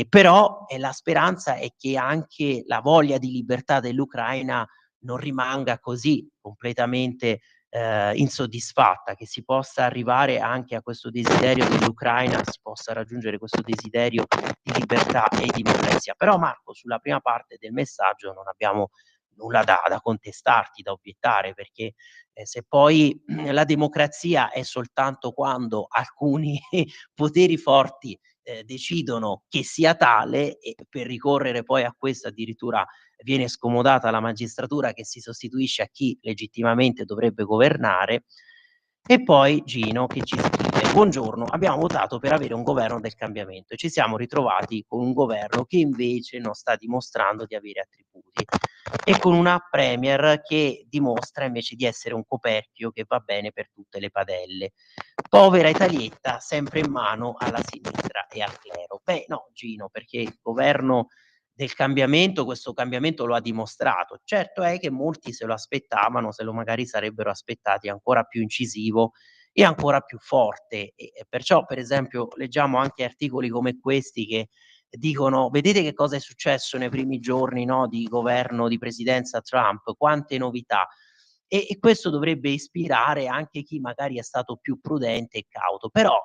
Speaker 4: Però, la speranza è che anche la voglia di libertà dell'Ucraina non rimanga così completamente, insoddisfatta, che si possa arrivare anche a questo desiderio dell'Ucraina, si possa raggiungere questo desiderio di libertà e di democrazia. Però Marco, sulla prima parte del messaggio non abbiamo nulla da contestarti, da obiettare, perché, se poi la democrazia è soltanto quando alcuni poteri forti decidono che sia tale e per ricorrere poi a questo addirittura viene scomodata la magistratura che si sostituisce a chi legittimamente dovrebbe governare. E poi Gino che ci scrive: "Buongiorno, abbiamo votato per avere un governo del cambiamento e ci siamo ritrovati con un governo che invece non sta dimostrando di avere attributi e con una premier che dimostra invece di essere un coperchio che va bene per tutte le padelle. Povera Italietta sempre in mano alla sinistra e al clero". Beh no Gino, perché il governo del cambiamento, questo cambiamento lo ha dimostrato. Certo è che molti se lo aspettavano, se lo magari sarebbero aspettati ancora più incisivo e ancora più forte e perciò per esempio leggiamo anche articoli come questi che dicono: "Vedete che cosa è successo nei primi giorni, no, di governo, di presidenza Trump, quante novità". E questo dovrebbe ispirare anche chi magari è stato più prudente e cauto. Però,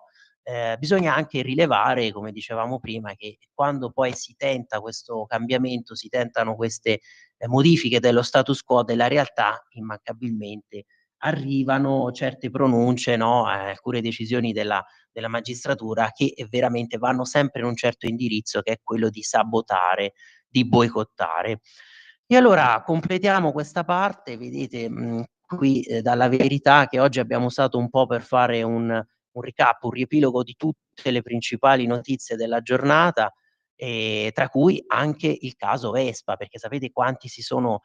Speaker 4: bisogna anche rilevare, come dicevamo prima, che quando poi si tenta questo cambiamento, si tentano queste, modifiche dello status quo della realtà, immancabilmente arrivano certe pronunce, no, alcune decisioni della magistratura che, veramente vanno sempre in un certo indirizzo, che è quello di sabotare, di boicottare. E allora completiamo questa parte, vedete, qui, dalla Verità che oggi abbiamo usato un po' per fare un recap, un riepilogo di tutte le principali notizie della giornata, tra cui anche il caso Vespa, perché sapete quanti si sono,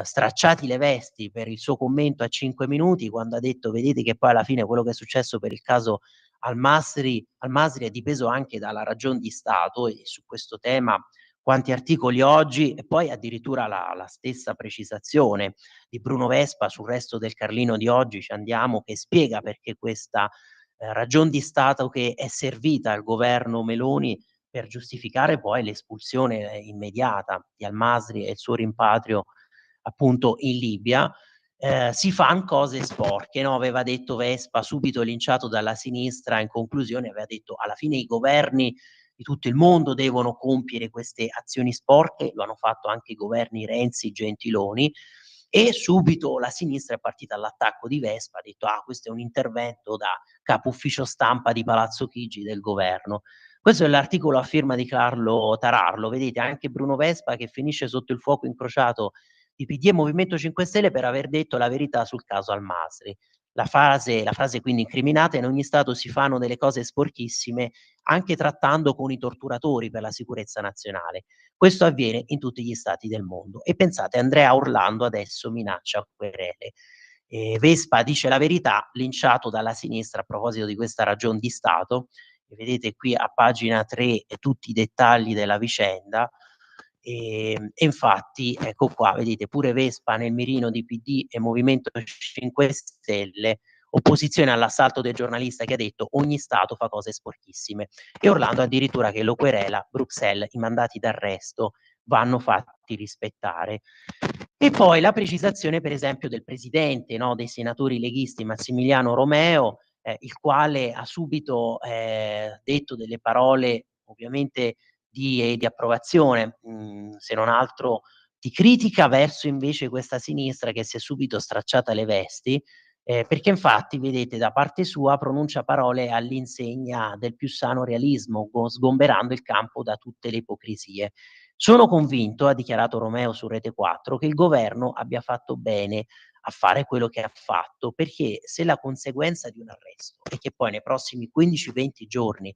Speaker 4: stracciati le vesti per il suo commento a 5 minuti quando ha detto: "Vedete che poi alla fine quello che è successo per il caso Al Masri è dipeso anche dalla ragion di Stato", e su questo tema quanti articoli oggi e poi addirittura la stessa precisazione di Bruno Vespa sul Resto del Carlino di oggi, ci andiamo, che spiega perché questa, ragion di Stato che è servita al governo Meloni per giustificare poi l'espulsione, immediata di Al Masri e il suo rimpatrio appunto in Libia, si fan cose sporche, no, aveva detto Vespa, subito linciato dalla sinistra, in conclusione aveva detto: "Alla fine i governi di tutto il mondo devono compiere queste azioni sporche", lo hanno fatto anche i governi Renzi, Gentiloni, e subito la sinistra è partita all'attacco di Vespa, ha detto: "Ah, questo è un intervento da capo ufficio stampa di Palazzo Chigi del governo". Questo è l'articolo a firma di Carlo Tararlo, vedete anche Bruno Vespa che finisce sotto il fuoco incrociato di PD e Movimento 5 Stelle per aver detto la verità sul caso Al Masri. La frase quindi incriminata: "In ogni stato si fanno delle cose sporchissime, anche trattando con i torturatori per la sicurezza nazionale. Questo avviene in tutti gli stati del mondo". E pensate, Andrea Orlando adesso minaccia querele. Vespa dice la verità, linciato dalla sinistra a proposito di questa ragion di Stato. E vedete qui a pagina 3 tutti i dettagli della vicenda. E infatti ecco qua, vedete pure Vespa nel mirino di PD e Movimento 5 Stelle, opposizione all'assalto del giornalista che ha detto: "Ogni Stato fa cose sporchissime". E Orlando addirittura che lo querela Bruxelles, i mandati d'arresto vanno fatti rispettare. E poi la precisazione per esempio del presidente, no, dei senatori leghisti Massimiliano Romeo, il quale ha subito, detto delle parole ovviamente di approvazione, se non altro di critica verso invece questa sinistra che si è subito stracciata le vesti, perché infatti vedete da parte sua pronuncia parole all'insegna del più sano realismo, sgomberando il campo da tutte le ipocrisie. "Sono convinto", ha dichiarato Romeo su Rete 4, "che il governo abbia fatto bene a fare quello che ha fatto, perché se la conseguenza di un arresto è che poi nei prossimi 15, 20 giorni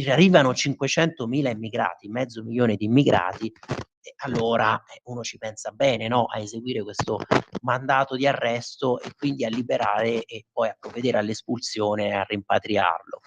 Speaker 4: arrivano 500.000 immigrati, mezzo milione di immigrati, e allora, uno ci pensa bene, no, a eseguire questo mandato di arresto e quindi a liberare e poi a provvedere all'espulsione e a rimpatriarlo.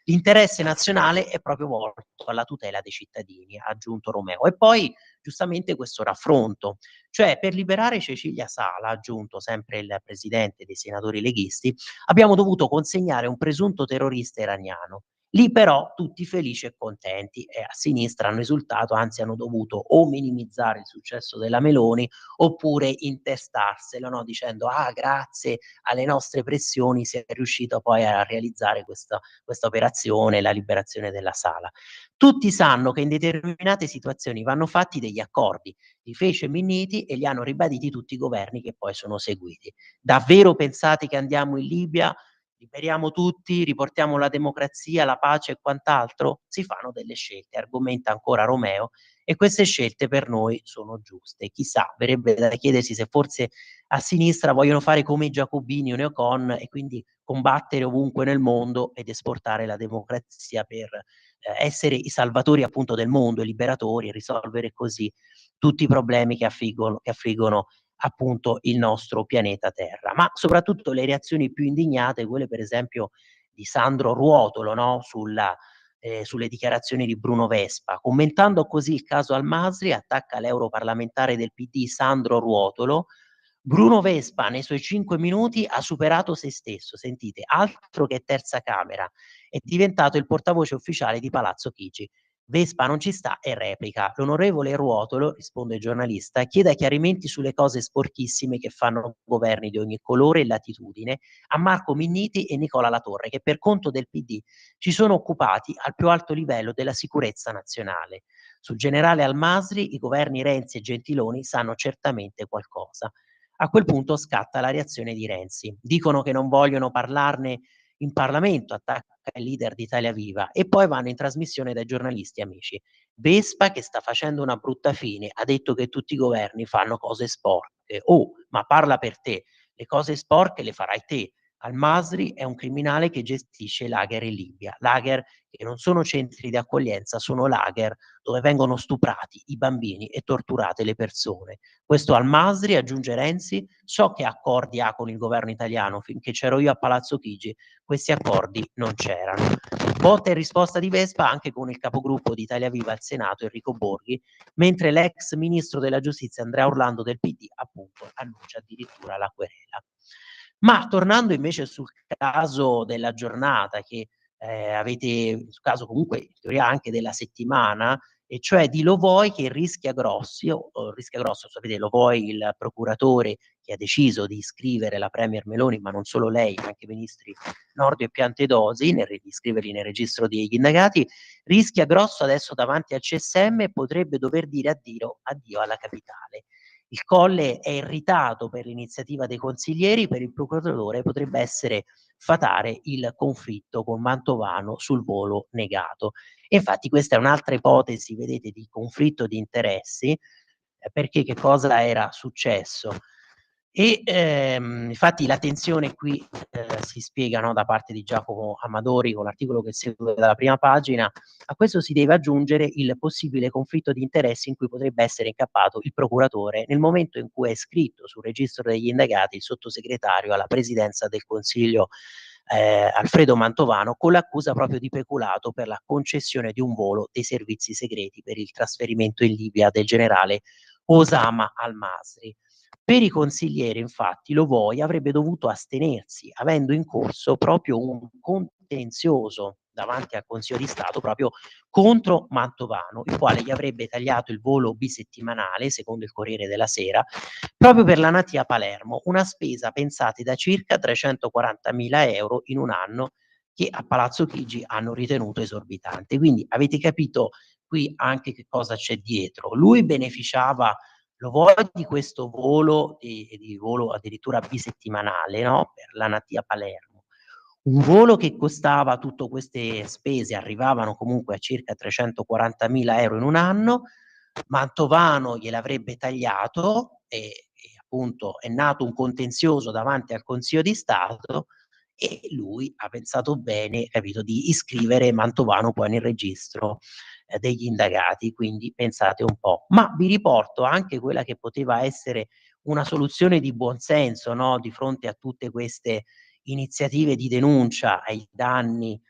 Speaker 4: L'interesse nazionale è proprio volto alla tutela dei cittadini", ha aggiunto Romeo. E poi giustamente questo raffronto, cioè per liberare Cecilia Sala, ha aggiunto sempre il presidente dei senatori leghisti, "abbiamo dovuto consegnare un presunto terrorista iraniano. Lì però tutti felici e contenti", e a sinistra hanno esultato, anzi hanno dovuto o minimizzare il successo della Meloni oppure intestarselo, no, dicendo: "Ah, grazie alle nostre pressioni si è riuscito poi a realizzare questa operazione, la liberazione della Sala". Tutti sanno che in determinate situazioni vanno fatti degli accordi, li fece Minniti e li hanno ribaditi tutti i governi che poi sono seguiti. Davvero pensate che andiamo in Libia liberiamo tutti, riportiamo la democrazia, la pace e quant'altro, si fanno delle scelte, argomenta ancora Romeo, e queste scelte per noi sono giuste. Chissà, verrebbe da chiedersi se forse a sinistra vogliono fare come i giacobini o i neocon e quindi combattere ovunque nel mondo ed esportare la democrazia per essere i salvatori appunto del mondo, i liberatori, e risolvere così tutti i problemi che affliggono appunto il nostro pianeta Terra. Ma soprattutto le reazioni più indignate, quelle per esempio di Sandro Ruotolo, no? Sulle dichiarazioni di Bruno Vespa. Commentando così il caso Al-Masri, attacca l'europarlamentare del PD Sandro Ruotolo. Bruno Vespa nei suoi 5 minuti ha superato se stesso, sentite, altro che terza camera, è diventato il portavoce ufficiale di Palazzo Chigi. Vespa non ci sta e replica. L'onorevole Ruotolo, risponde il giornalista, chiede chiarimenti sulle cose sporchissime che fanno governi di ogni colore e latitudine a Marco Minniti e Nicola Latorre, che per conto del PD si sono occupati al più alto livello della sicurezza nazionale. Sul generale Al-Masri i governi Renzi e Gentiloni sanno certamente qualcosa. A quel punto scatta la reazione di Renzi. Dicono che non vogliono parlarne in Parlamento, attacca il leader di Italia Viva, e poi vanno in trasmissione dai giornalisti amici. Vespa, che sta facendo una brutta fine, ha detto che tutti i governi fanno cose sporche. Oh, ma parla per te, le cose sporche le farai te. Al-Masri è un criminale che gestisce lager in Libia, lager che non sono centri di accoglienza, sono lager dove vengono stuprati i bambini e torturate le persone. Questo Al-Masri, aggiunge Renzi, so che accordi ha con il governo italiano, finché c'ero io a Palazzo Chigi questi accordi non c'erano. Botta e risposta di Vespa anche con il capogruppo di Italia Viva al Senato Enrico Borghi, mentre l'ex ministro della giustizia Andrea Orlando del PD appunto annuncia addirittura la querela. Ma tornando invece sul caso della giornata che avete, sul caso comunque in teoria anche della settimana, e cioè di Lovoi che rischia grosso, sapete Lovoi il procuratore che ha deciso di iscrivere la premier Meloni, ma non solo lei, anche ministri Nordio e Piantedosi, di iscriverli nel registro degli indagati, rischia grosso adesso davanti al CSM e potrebbe dover dire addio alla capitale. Il Colle è irritato per l'iniziativa dei consiglieri, per il procuratore potrebbe essere fatale il conflitto con Mantovano sul volo negato. E infatti questa è un'altra ipotesi, vedete, di conflitto di interessi, perché che cosa era successo? E infatti la tensione qui si spiega, no, da parte di Giacomo Amadori con l'articolo che segue dalla prima pagina. A questo si deve aggiungere il possibile conflitto di interessi in cui potrebbe essere incappato il procuratore nel momento in cui è iscritto sul registro degli indagati il sottosegretario alla presidenza del Consiglio Alfredo Mantovano, con l'accusa proprio di peculato per la concessione di un volo dei servizi segreti per il trasferimento in Libia del generale Osama Al-Masri. Per i consiglieri, infatti, Lovoi avrebbe dovuto astenersi, avendo in corso proprio un contenzioso davanti al Consiglio di Stato proprio contro Mantovano, il quale gli avrebbe tagliato il volo bisettimanale, secondo il Corriere della Sera, proprio per la Natia-Palermo, una spesa pensate da circa 340.000 euro in un anno che a Palazzo Chigi hanno ritenuto esorbitante. Quindi avete capito qui anche che cosa c'è dietro. Lui beneficiava, lo vuoi, di questo volo, di volo addirittura bisettimanale, no? Per la Natia Palermo. Un volo che costava, tutte queste spese arrivavano comunque a circa 340.000 euro in un anno. Mantovano gliel'avrebbe tagliato e appunto è nato un contenzioso davanti al Consiglio di Stato e lui ha pensato bene, capito, di iscrivere Mantovano poi nel registro degli indagati, quindi pensate un po'. Ma vi riporto anche quella che poteva essere una soluzione di buonsenso, no, di fronte a tutte queste iniziative di denuncia ai danni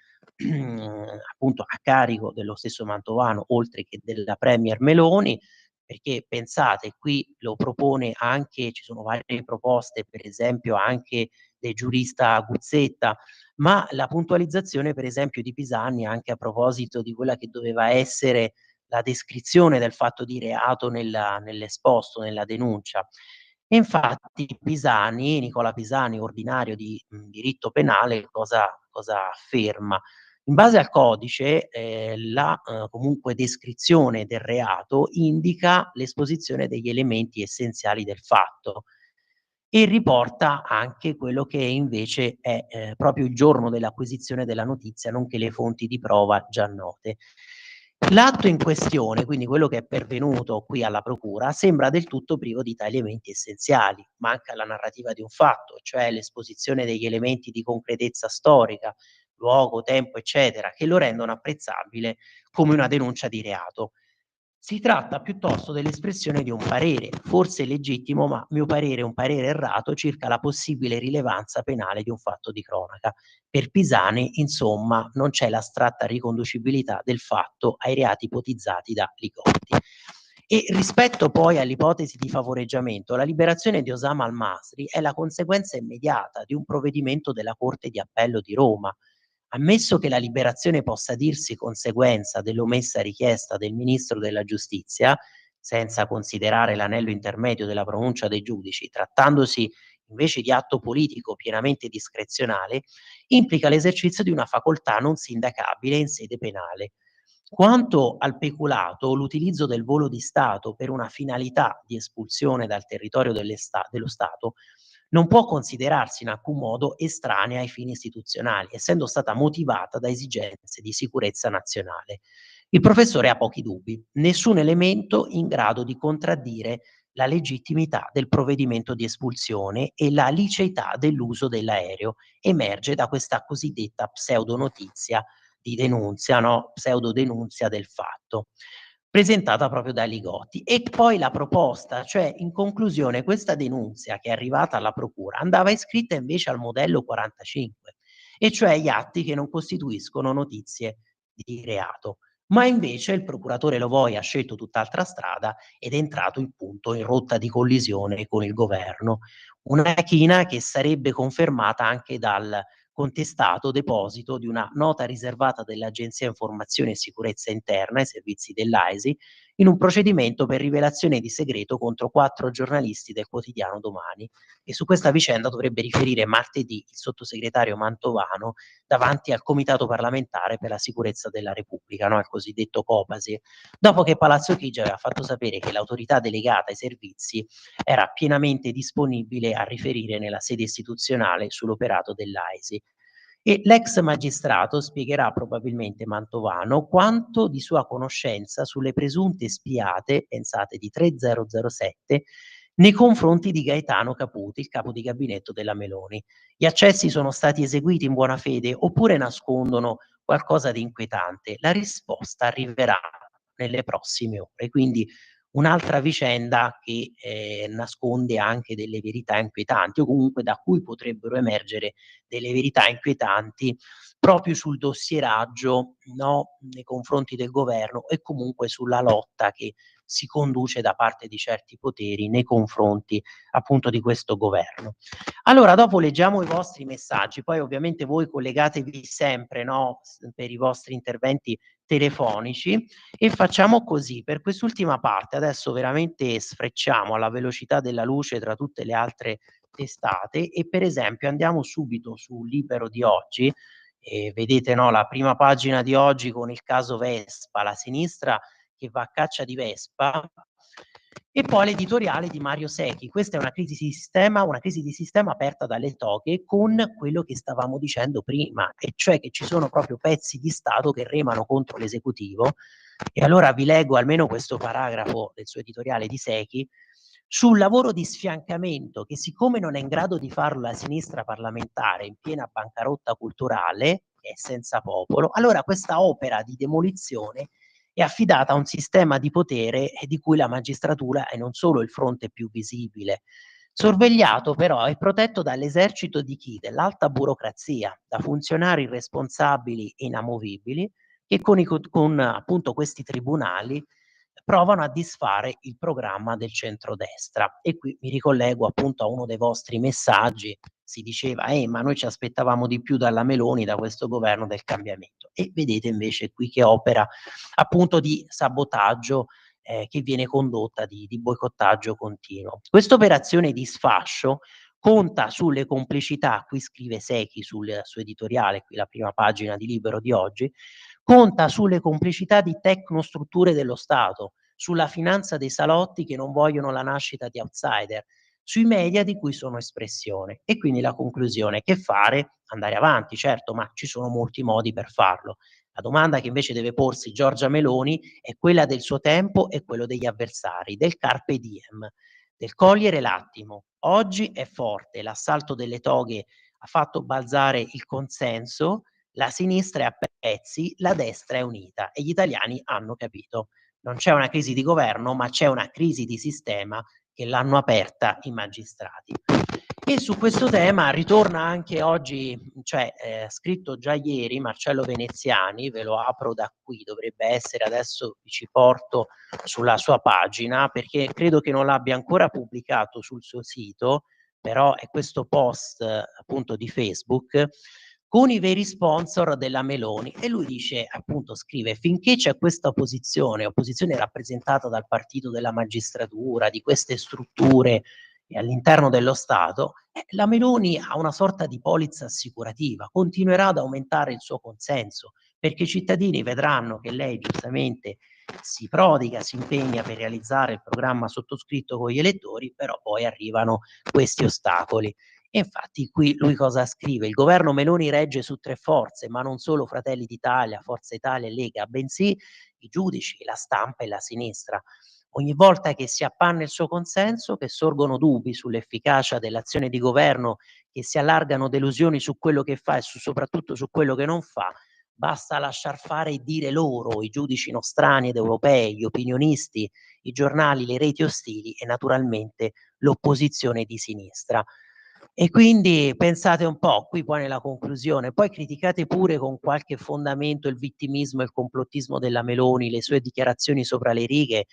Speaker 4: appunto a carico dello stesso Mantovano, oltre che della premier Meloni, perché pensate, qui lo propone anche, ci sono varie proposte, per esempio anche del giurista Guzzetta, ma la puntualizzazione per esempio di Pisani anche a proposito di quella che doveva essere la descrizione del fatto di reato nell'esposto, nella denuncia. E infatti Nicola Pisani, ordinario di diritto penale, cosa afferma? In base al codice, la comunque descrizione del reato indica l'esposizione degli elementi essenziali del fatto. e riporta anche quello che invece è proprio il giorno dell'acquisizione della notizia, nonché le fonti di prova già note. L'atto in questione, quindi quello che è pervenuto qui alla procura, sembra del tutto privo di tali elementi essenziali. Manca la narrativa di un fatto, cioè l'esposizione degli elementi di concretezza storica, luogo, tempo, eccetera, che lo rendono apprezzabile come una denuncia di reato. Si tratta piuttosto dell'espressione di un parere, forse legittimo, ma a mio parere un parere errato circa la possibile rilevanza penale di un fatto di cronaca. Per Pisani, insomma, non c'è l'astratta riconducibilità del fatto ai reati ipotizzati da Li Gotti. E rispetto poi all'ipotesi di favoreggiamento, la liberazione di Osama al-Masri è la conseguenza immediata di un provvedimento della Corte di Appello di Roma. Ammesso che la liberazione possa dirsi conseguenza dell'omessa richiesta del Ministro della Giustizia, senza considerare l'anello intermedio della pronuncia dei giudici, trattandosi invece di atto politico pienamente discrezionale, implica l'esercizio di una facoltà non sindacabile in sede penale. Quanto al peculato, l'utilizzo del volo di Stato per una finalità di espulsione dal territorio dello Stato non può considerarsi in alcun modo estranea ai fini istituzionali, essendo stata motivata da esigenze di sicurezza nazionale. Il professore ha pochi dubbi, nessun elemento in grado di contraddire la legittimità del provvedimento di espulsione e la liceità dell'uso dell'aereo emerge da questa cosiddetta pseudonotizia di denunzia, no? Pseudodenunzia del fatto, presentata proprio da Li Gotti. E poi la proposta, cioè in conclusione questa denunzia che è arrivata alla procura andava iscritta invece al modello 45, e cioè gli atti che non costituiscono notizie di reato. Ma invece il procuratore Lovoi ha scelto tutt'altra strada ed è entrato in rotta di collisione con il governo. Una china che sarebbe confermata anche dal contestato deposito di una nota riservata dell'Agenzia Informazione e Sicurezza Interna ai servizi dell'AISI in un procedimento per rivelazione di segreto contro 4 giornalisti del quotidiano Domani. E su questa vicenda dovrebbe riferire martedì il sottosegretario Mantovano davanti al Comitato parlamentare per la sicurezza della Repubblica, no? Il cosiddetto Copasi, dopo che Palazzo Chigi aveva fatto sapere che l'autorità delegata ai servizi era pienamente disponibile a riferire nella sede istituzionale sull'operato dell'AISI. E l'ex magistrato spiegherà probabilmente Mantovano quanto di sua conoscenza sulle presunte spiate, pensate di 3007, nei confronti di Gaetano Caputi, il capo di gabinetto della Meloni. Gli accessi sono stati eseguiti in buona fede oppure nascondono qualcosa di inquietante? La risposta arriverà nelle prossime ore. Quindi un'altra vicenda che nasconde anche delle verità inquietanti, o comunque da cui potrebbero emergere delle verità inquietanti proprio sul dossieraggio, no, nei confronti del governo e comunque sulla lotta che si conduce da parte di certi poteri nei confronti appunto di questo governo. Allora, dopo leggiamo i vostri messaggi, poi ovviamente voi collegatevi sempre, no, per i vostri interventi telefonici, e facciamo così. Per quest'ultima parte adesso veramente sfrecciamo alla velocità della luce tra tutte le altre testate e per esempio andiamo subito su Libero di oggi. Vedete, no, la prima pagina di oggi con il caso Vespa, la sinistra che va a caccia di Vespa, e poi l'editoriale di Mario Secchi. Questa è una crisi di sistema aperta dalle toghe con quello che stavamo dicendo prima, e cioè che ci sono proprio pezzi di Stato che remano contro l'esecutivo. E allora vi leggo almeno questo paragrafo del suo editoriale di Secchi sul lavoro di sfiancamento che, siccome non è in grado di farlo la sinistra parlamentare in piena bancarotta culturale, che è senza popolo, allora questa opera di demolizione è affidata a un sistema di potere di cui la magistratura è non solo il fronte più visibile, sorvegliato però e protetto dall'esercito di chi? Dell'alta burocrazia, da funzionari irresponsabili e inamovibili che con appunto questi tribunali provano a disfare il programma del centrodestra. E qui mi ricollego appunto a uno dei vostri messaggi. Si diceva, ma noi ci aspettavamo di più dalla Meloni, da questo governo del cambiamento. E vedete invece qui che opera appunto di sabotaggio che viene condotta, di boicottaggio continuo. Questa operazione di sfascio conta sulle complicità, qui scrive Secchi sul suo editoriale, qui la prima pagina di Libero di oggi, conta sulle complicità di tecnostrutture dello Stato, sulla finanza dei salotti che non vogliono la nascita di outsider, sui media di cui sono espressione. E quindi la conclusione: che fare? Andare avanti, certo, ma ci sono molti modi per farlo. La domanda che invece deve porsi Giorgia Meloni è quella del suo tempo e quello degli avversari, del carpe diem, del cogliere l'attimo. Oggi è forte, l'assalto delle toghe ha fatto balzare il consenso, la sinistra è a pezzi, la destra è unita e gli italiani hanno capito. Non c'è una crisi di governo, ma c'è una crisi di sistema che l'hanno aperta i magistrati. E su questo tema ritorna anche oggi, cioè scritto già ieri, Marcello Veneziani, ve lo apro da qui, dovrebbe essere, adesso vi ci porto sulla sua pagina, perché credo che non l'abbia ancora pubblicato sul suo sito, però è questo post appunto di Facebook, con i veri sponsor della Meloni, e lui dice, appunto scrive: finché c'è questa opposizione rappresentata dal partito della magistratura, di queste strutture all'interno dello Stato, la Meloni ha una sorta di polizza assicurativa, continuerà ad aumentare il suo consenso, perché i cittadini vedranno che lei giustamente si prodiga, si impegna per realizzare il programma sottoscritto con gli elettori, però poi arrivano questi ostacoli. E infatti qui lui cosa scrive? Il governo Meloni regge su 3 forze, ma non solo Fratelli d'Italia, Forza Italia e Lega, bensì i giudici, la stampa e la sinistra. Ogni volta che si appanna il suo consenso, che sorgono dubbi sull'efficacia dell'azione di governo, che si allargano delusioni su quello che fa e soprattutto su quello che non fa, basta lasciar fare e dire loro, i giudici nostrani ed europei, gli opinionisti, i giornali, le reti ostili e naturalmente l'opposizione di sinistra. E quindi pensate un po', qui poi nella conclusione, poi criticate pure con qualche fondamento il vittimismo e il complottismo della Meloni, le sue dichiarazioni sopra le righe e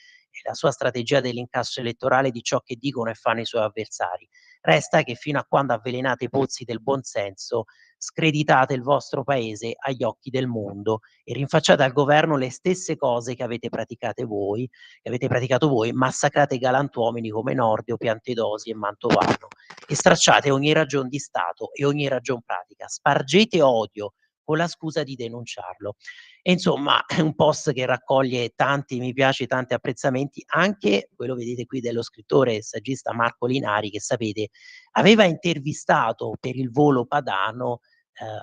Speaker 4: la sua strategia dell'incasso elettorale di ciò che dicono e fanno i suoi avversari. Resta che fino a quando avvelenate i pozzi del buonsenso, screditate il vostro paese agli occhi del mondo e rinfacciate al governo le stesse cose che avete praticato voi, massacrate galantuomini come Nordio, Piantedosi e Mantovano e stracciate ogni ragion di Stato e ogni ragion pratica, spargete odio con la scusa di denunciarlo. E insomma è un post che raccoglie tanti mi piace, tanti apprezzamenti, anche quello vedete qui dello scrittore e saggista Marco Linari, che sapete aveva intervistato per il Volo Padano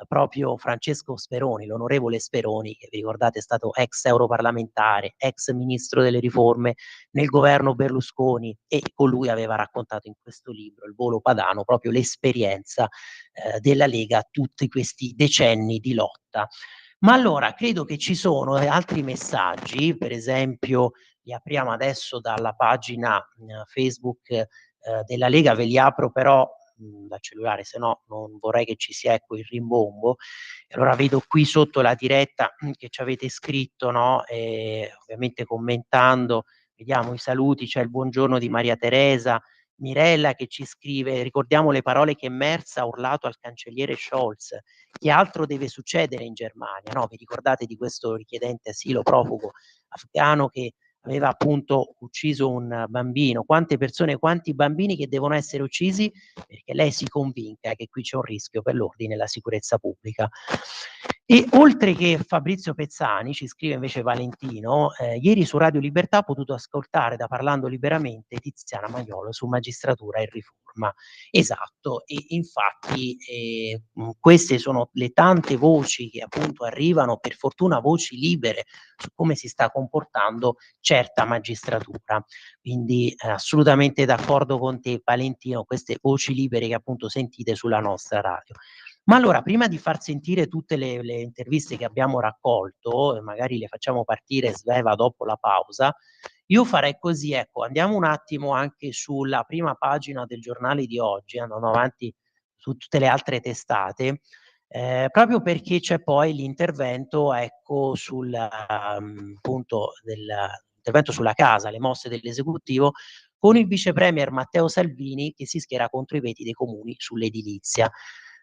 Speaker 4: proprio Francesco Speroni, l'onorevole Speroni, che vi ricordate è stato ex europarlamentare, ex ministro delle riforme nel governo Berlusconi, e con lui aveva raccontato in questo libro, Il Volo Padano, proprio l'esperienza della Lega, tutti questi decenni di lotta. Ma allora credo che ci sono altri messaggi, per esempio li apriamo adesso dalla pagina Facebook della Lega, ve li apro però da cellulare, se no non vorrei che ci sia, ecco, il rimbombo. E allora vedo qui sotto la diretta che ci avete scritto, no, ovviamente commentando, vediamo i saluti, c'è il buongiorno di Maria Teresa, Mirella che ci scrive: "Ricordiamo le parole che Merz ha urlato al cancelliere Scholz: che altro deve succedere in Germania?" No, vi ricordate di questo richiedente asilo profugo afghano che aveva appunto ucciso un bambino. Quante persone, quanti bambini che devono essere uccisi perché lei si convinca che qui c'è un rischio per l'ordine e la sicurezza pubblica. E oltre che Fabrizio Pezzani, ci scrive invece Valentino, ieri su Radio Libertà ho potuto ascoltare da Parlando Liberamente Tiziana Maiolo su magistratura e riforma. Esatto, e infatti queste sono le tante voci che appunto arrivano, per fortuna voci libere, su come si sta comportando certa magistratura. Quindi assolutamente d'accordo con te Valentino, queste voci libere che appunto sentite sulla nostra radio. Ma allora, prima di far sentire tutte le interviste che abbiamo raccolto, e magari le facciamo partire Sveva dopo la pausa, io farei così, ecco, andiamo un attimo anche sulla prima pagina del giornale di oggi, andando avanti su tutte le altre testate, proprio perché c'è poi l'intervento, ecco, sul punto l'intervento sulla casa, le mosse dell'esecutivo, con il vice premier Matteo Salvini che si schiera contro i veti dei comuni sull'edilizia.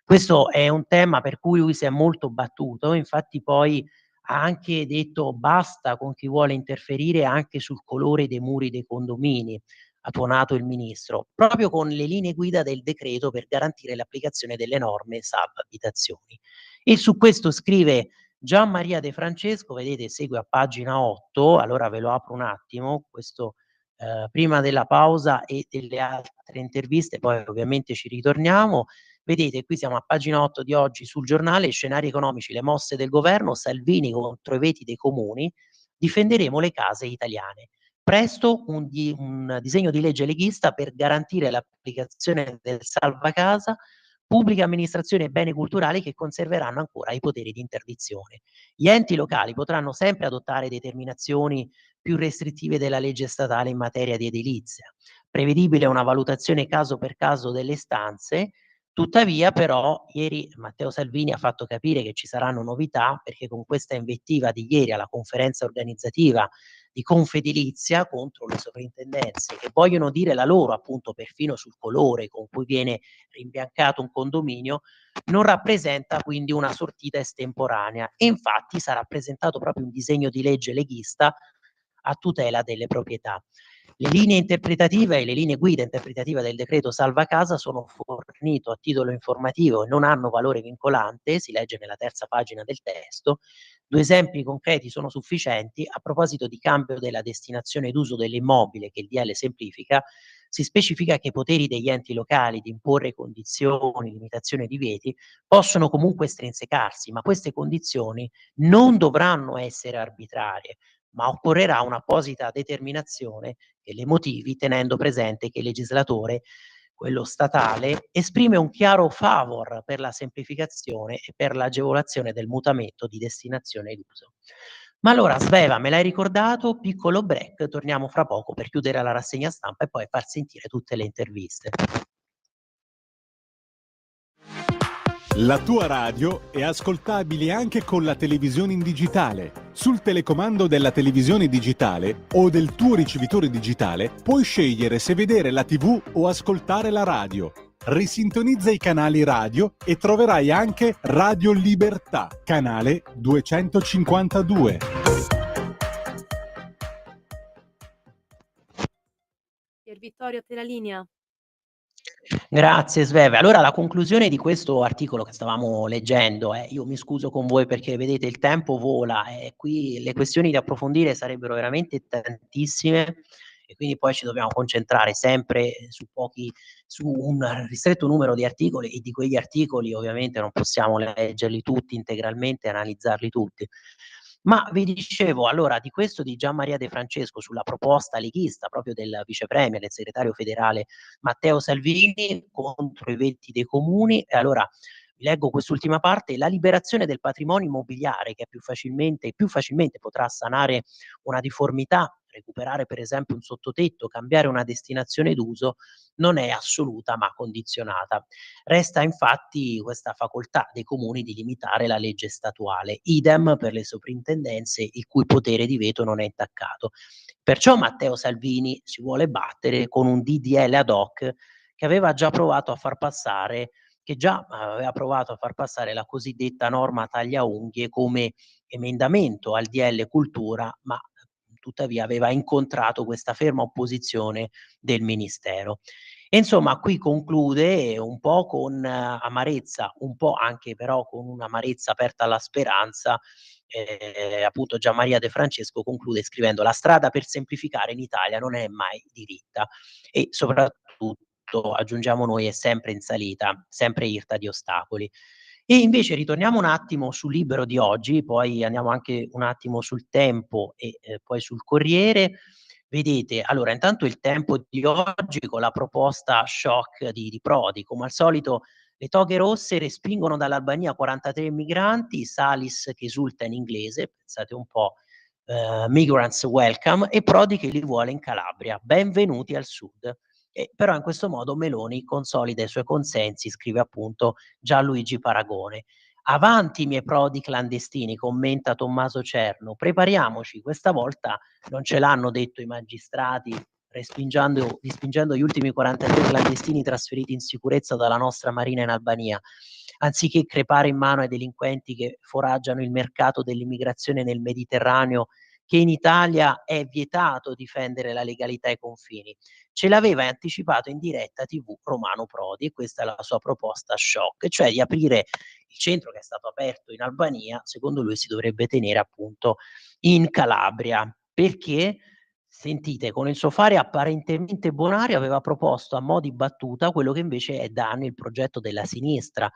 Speaker 4: Questo è un tema per cui lui si è molto battuto, infatti poi ha anche detto basta con chi vuole interferire anche sul colore dei muri dei condomini, ha tuonato il ministro, proprio con le linee guida del decreto per garantire l'applicazione delle norme SAV abitazioni. E su questo scrive Gian Maria De Francesco, vedete segue a pagina 8, allora ve lo apro un attimo, questo prima della pausa e delle altre interviste, poi ovviamente ci ritorniamo. Vedete, qui siamo a pagina 8 di oggi sul giornale, scenari economici, le mosse del governo, Salvini contro i veti dei comuni, difenderemo le case italiane. Presto un disegno di legge leghista per garantire l'applicazione del salva casa, pubblica amministrazione e beni culturali che conserveranno ancora i poteri di interdizione. Gli enti locali potranno sempre adottare determinazioni più restrittive della legge statale in materia di edilizia. Prevedibile una valutazione caso per caso delle istanze. Tuttavia, però, ieri Matteo Salvini ha fatto capire che ci saranno novità, perché con questa invettiva di ieri alla conferenza organizzativa di Confedilizia contro le sovrintendenze, che vogliono dire la loro, appunto, perfino sul colore con cui viene rimbiancato un condominio, non rappresenta quindi una sortita estemporanea, e infatti sarà presentato proprio un disegno di legge leghista a tutela delle proprietà. Le linee interpretative e le linee guida interpretative del decreto salva casa sono fornito a titolo informativo e non hanno valore vincolante, si legge nella terza pagina del testo. 2 esempi concreti sono sufficienti. A proposito di cambio della destinazione d'uso dell'immobile che il DL semplifica, si specifica che i poteri degli enti locali di imporre condizioni, limitazioni e divieti possono comunque estrinsecarsi, ma queste condizioni non dovranno essere arbitrarie, ma occorrerà un'apposita determinazione che le motivi, tenendo presente che il legislatore, quello statale, esprime un chiaro favor per la semplificazione e per l'agevolazione del mutamento di destinazione d'uso. Ma allora, Sveva, me l'hai ricordato? Piccolo break, torniamo fra poco per chiudere la rassegna stampa e poi far sentire tutte le interviste.
Speaker 2: La tua radio è ascoltabile anche con la televisione in digitale. Sul telecomando della televisione digitale o del tuo ricevitore digitale puoi scegliere se vedere la TV o ascoltare la radio. Risintonizza i canali radio e troverai anche Radio Libertà, canale 252.
Speaker 3: Pier Vittorio, te la linea.
Speaker 4: Grazie Sveve. Allora la conclusione di questo articolo che stavamo leggendo, io mi scuso con voi perché vedete il tempo vola e qui le questioni da approfondire sarebbero veramente tantissime e quindi poi ci dobbiamo concentrare sempre su un ristretto numero di articoli, e di quegli articoli ovviamente non possiamo leggerli tutti integralmente, analizzarli tutti. Ma vi dicevo allora di questo di Gian Maria De Francesco sulla proposta leghista proprio del vice premier, del segretario federale Matteo Salvini contro i veti dei comuni. E allora vi leggo quest'ultima parte: la liberazione del patrimonio immobiliare che più facilmente potrà sanare una difformità, recuperare per esempio un sottotetto, cambiare una destinazione d'uso, non è assoluta ma condizionata. Resta infatti questa facoltà dei comuni di limitare la legge statuale, idem per le soprintendenze il cui potere di veto non è intaccato. Perciò Matteo Salvini si vuole battere con un DDL ad hoc che aveva già provato a far passare la cosiddetta norma tagliaunghie come emendamento al DL Cultura, ma tuttavia aveva incontrato questa ferma opposizione del Ministero. E insomma qui conclude un po' con amarezza, un po' anche però con un'amarezza aperta alla speranza. Appunto Gian Maria De Francesco conclude scrivendo: la strada per semplificare in Italia non è mai diritta e soprattutto, aggiungiamo noi, è sempre in salita, sempre irta di ostacoli. E invece ritorniamo un attimo sul Libero di oggi, poi andiamo anche un attimo sul Tempo e poi sul Corriere. Vedete, allora intanto il Tempo di oggi con la proposta shock di Prodi, come al solito le toghe rosse respingono dall'Albania 43 migranti, Salis che esulta in inglese, pensate un po', migrants welcome, e Prodi che li vuole in Calabria, benvenuti al sud. Però in questo modo Meloni consolida i suoi consensi, scrive appunto Gianluigi Paragone. Avanti i miei Prodi clandestini, commenta Tommaso Cerno, prepariamoci, questa volta non ce l'hanno detto i magistrati respingendo gli ultimi 43 clandestini trasferiti in sicurezza dalla nostra marina in Albania, anziché crepare in mano ai delinquenti che foraggiano il mercato dell'immigrazione nel Mediterraneo, che in Italia è vietato difendere la legalità ai confini. Ce l'aveva anticipato in diretta TV Romano Prodi e questa è la sua proposta shock, cioè di aprire il centro che è stato aperto in Albania, secondo lui si dovrebbe tenere appunto in Calabria. Perché? Sentite, con il suo fare apparentemente bonario aveva proposto a mo' di battuta quello che invece è da anni il progetto della sinistra,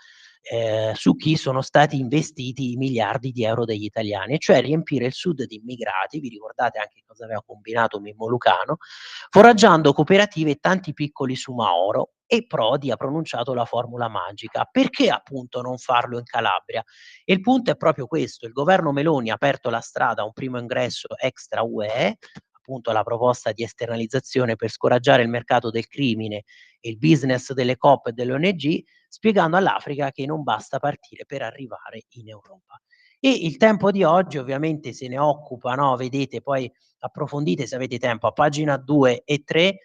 Speaker 4: su chi sono stati investiti i miliardi di euro degli italiani, e cioè riempire il Sud di immigrati, vi ricordate anche cosa aveva combinato Mimmo Lucano, foraggiando cooperative e tanti piccoli Sumaoro, e Prodi ha pronunciato la formula magica. Perché appunto non farlo in Calabria? E il punto è proprio questo: il governo Meloni ha aperto la strada a un primo ingresso extra UE, appunto la proposta di esternalizzazione per scoraggiare il mercato del crimine e il business delle coop e delle ONG, spiegando all'Africa che non basta partire per arrivare in Europa. E il Tempo di oggi ovviamente se ne occupa, no? Vedete, poi approfondite se avete tempo, a pagina 2 e 3,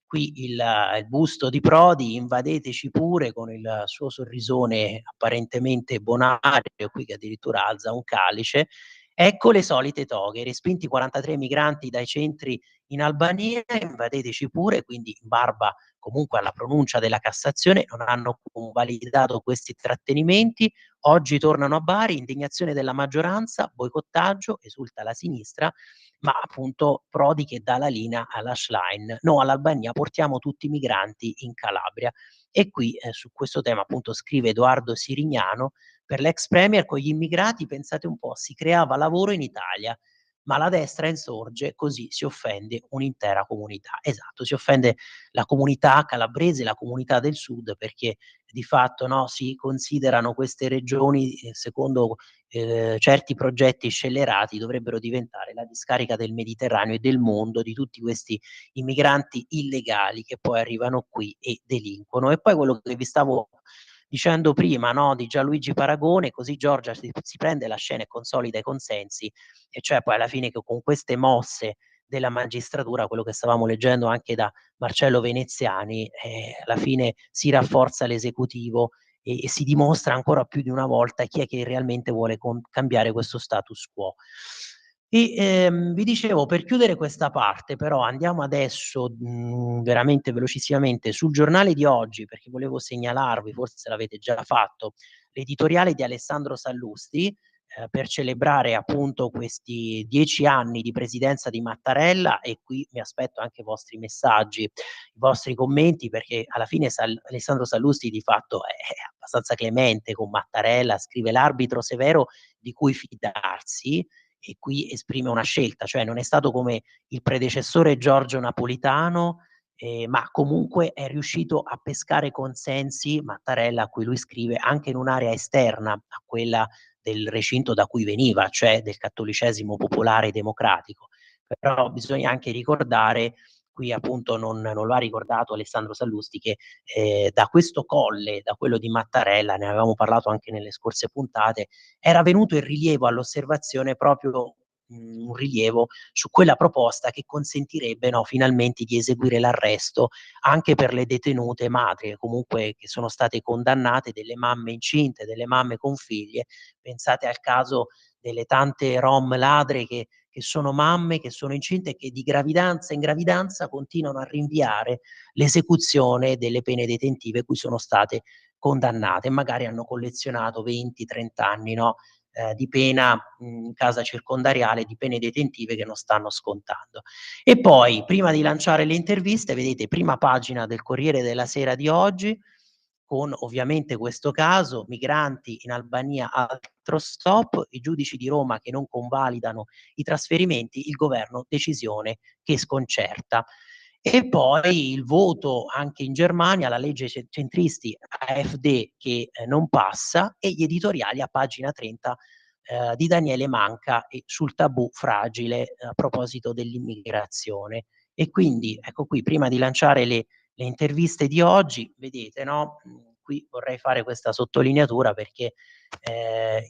Speaker 4: qui il busto di Prodi, invadeteci pure, con il suo sorrisone apparentemente bonario, qui che addirittura alza un calice. Ecco le solite toghe, respinti 43 migranti dai centri in Albania, invadeteci pure, quindi in barba comunque alla pronuncia della Cassazione, non hanno convalidato questi trattenimenti, oggi tornano a Bari, indignazione della maggioranza, boicottaggio, esulta la sinistra, ma appunto Prodi che dà la linea alla Schlein, no all'Albania, portiamo tutti i migranti in Calabria. E qui su questo tema appunto scrive Edoardo Sirignano: per l'ex premier con gli immigrati, pensate un po', si creava lavoro in Italia, ma la destra insorge, così si offende un'intera comunità. Esatto, si offende la comunità calabrese, la comunità del sud, perché di fatto, no, si considerano queste regioni, secondo certi progetti scellerati, dovrebbero diventare la discarica del Mediterraneo e del mondo di tutti questi immigranti illegali che poi arrivano qui e delinquono. E poi quello che vi stavo dicendo prima, no, di Gianluigi Paragone, così Giorgia si prende la scena e consolida i consensi, e cioè poi alla fine che con queste mosse della magistratura, quello che stavamo leggendo anche da Marcello Veneziani, alla fine si rafforza l'esecutivo e si dimostra ancora più di una volta chi è che realmente vuole cambiare questo status quo. E vi dicevo, per chiudere questa parte, però andiamo adesso veramente velocissimamente sul giornale di oggi, perché volevo segnalarvi, forse l'avete già fatto, l'editoriale di Alessandro Sallusti, per celebrare appunto questi 10 anni di presidenza di Mattarella, e qui mi aspetto anche i vostri messaggi, i vostri commenti, perché alla fine Alessandro Sallusti di fatto è abbastanza clemente con Mattarella, scrive: l'arbitro severo di cui fidarsi, e qui esprime una scelta, cioè non è stato come il predecessore Giorgio Napolitano, ma comunque è riuscito a pescare consensi, Mattarella, a cui lui scrive, anche in un'area esterna a quella del recinto da cui veniva, cioè del cattolicesimo popolare democratico. Però bisogna anche ricordare, qui appunto non lo ha ricordato Alessandro Sallusti, che da questo colle, da quello di Mattarella, ne avevamo parlato anche nelle scorse puntate, era venuto in rilievo all'osservazione proprio un rilievo su quella proposta che consentirebbe, no, finalmente di eseguire l'arresto anche per le detenute madri, comunque che sono state condannate, delle mamme incinte, delle mamme con figlie. Pensate al caso delle tante rom ladre che sono mamme, che sono incinte e che di gravidanza in gravidanza continuano a rinviare l'esecuzione delle pene detentive cui sono state condannate, e magari hanno collezionato 20, 30 anni, no, di pena in casa circondariale, di pene detentive che non stanno scontando. E poi, prima di lanciare le interviste, vedete, prima pagina del Corriere della Sera di oggi, con ovviamente questo caso, migranti in Albania, altro stop, i giudici di Roma che non convalidano i trasferimenti, il governo decisione che sconcerta. E poi il voto anche in Germania, la legge centristi AfD che non passa, e gli editoriali a pagina 30 di Daniele Manca e sul tabù fragile a proposito dell'immigrazione. E quindi ecco qui, prima di lanciare le interviste di oggi, vedete, no? Qui vorrei fare questa sottolineatura perché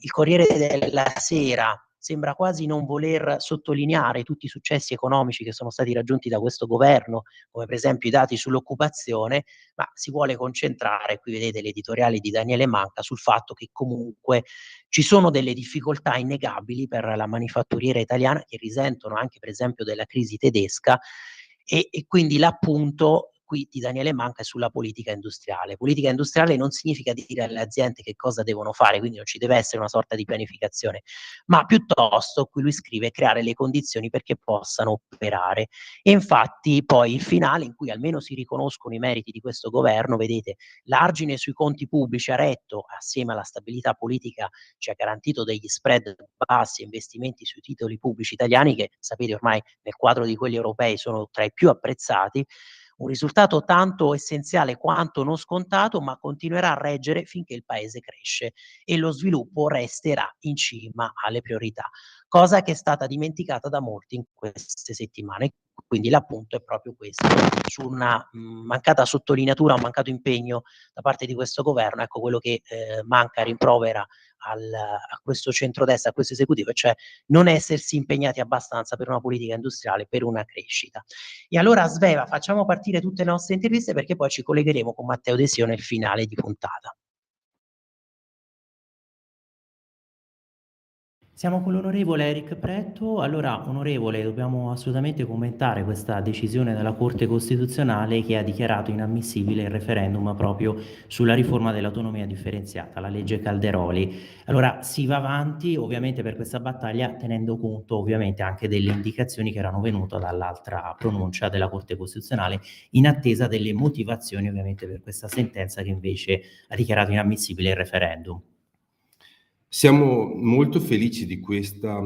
Speaker 4: il Corriere della Sera sembra quasi non voler sottolineare tutti i successi economici che sono stati raggiunti da questo governo, come per esempio i dati sull'occupazione, ma si vuole concentrare, qui vedete l'editoriale di Daniele Manca, sul fatto che comunque ci sono delle difficoltà innegabili per la manifatturiera italiana, che risentono anche per esempio della crisi tedesca, e quindi l'appunto qui di Daniele Manca è sulla politica industriale. Politica industriale non significa dire alle aziende che cosa devono fare, quindi non ci deve essere una sorta di pianificazione, ma piuttosto, qui lui scrive, creare le condizioni perché possano operare. E infatti poi il finale in cui almeno si riconoscono i meriti di questo governo, vedete, l'argine sui conti pubblici ha retto, assieme alla stabilità politica ci ha garantito degli spread bassi e investimenti sui titoli pubblici italiani che sapete ormai nel quadro di quelli europei sono tra i più apprezzati, un risultato tanto essenziale quanto non scontato, ma continuerà a reggere finché il paese cresce e lo sviluppo resterà in cima alle priorità, cosa che è stata dimenticata da molti in queste settimane. Quindi l'appunto è proprio questo, su una mancata sottolineatura, un mancato impegno da parte di questo governo, ecco quello che Manca rimprovera a questo centrodestra, a questo esecutivo, cioè non essersi impegnati abbastanza per una politica industriale, per una crescita. E allora Sveva, facciamo partire tutte le nostre interviste perché poi ci collegheremo con Matteo Desio nel finale di puntata.
Speaker 5: Siamo con l'onorevole Eric Pretto. Allora, onorevole, dobbiamo assolutamente commentare questa decisione della Corte Costituzionale che ha dichiarato inammissibile il referendum proprio sulla riforma dell'autonomia differenziata, la legge Calderoli. Allora, si va avanti ovviamente per questa battaglia tenendo conto ovviamente anche delle indicazioni che erano venute dall'altra pronuncia della Corte Costituzionale in attesa delle motivazioni ovviamente per questa sentenza che invece ha dichiarato inammissibile il referendum.
Speaker 6: Siamo molto felici di questa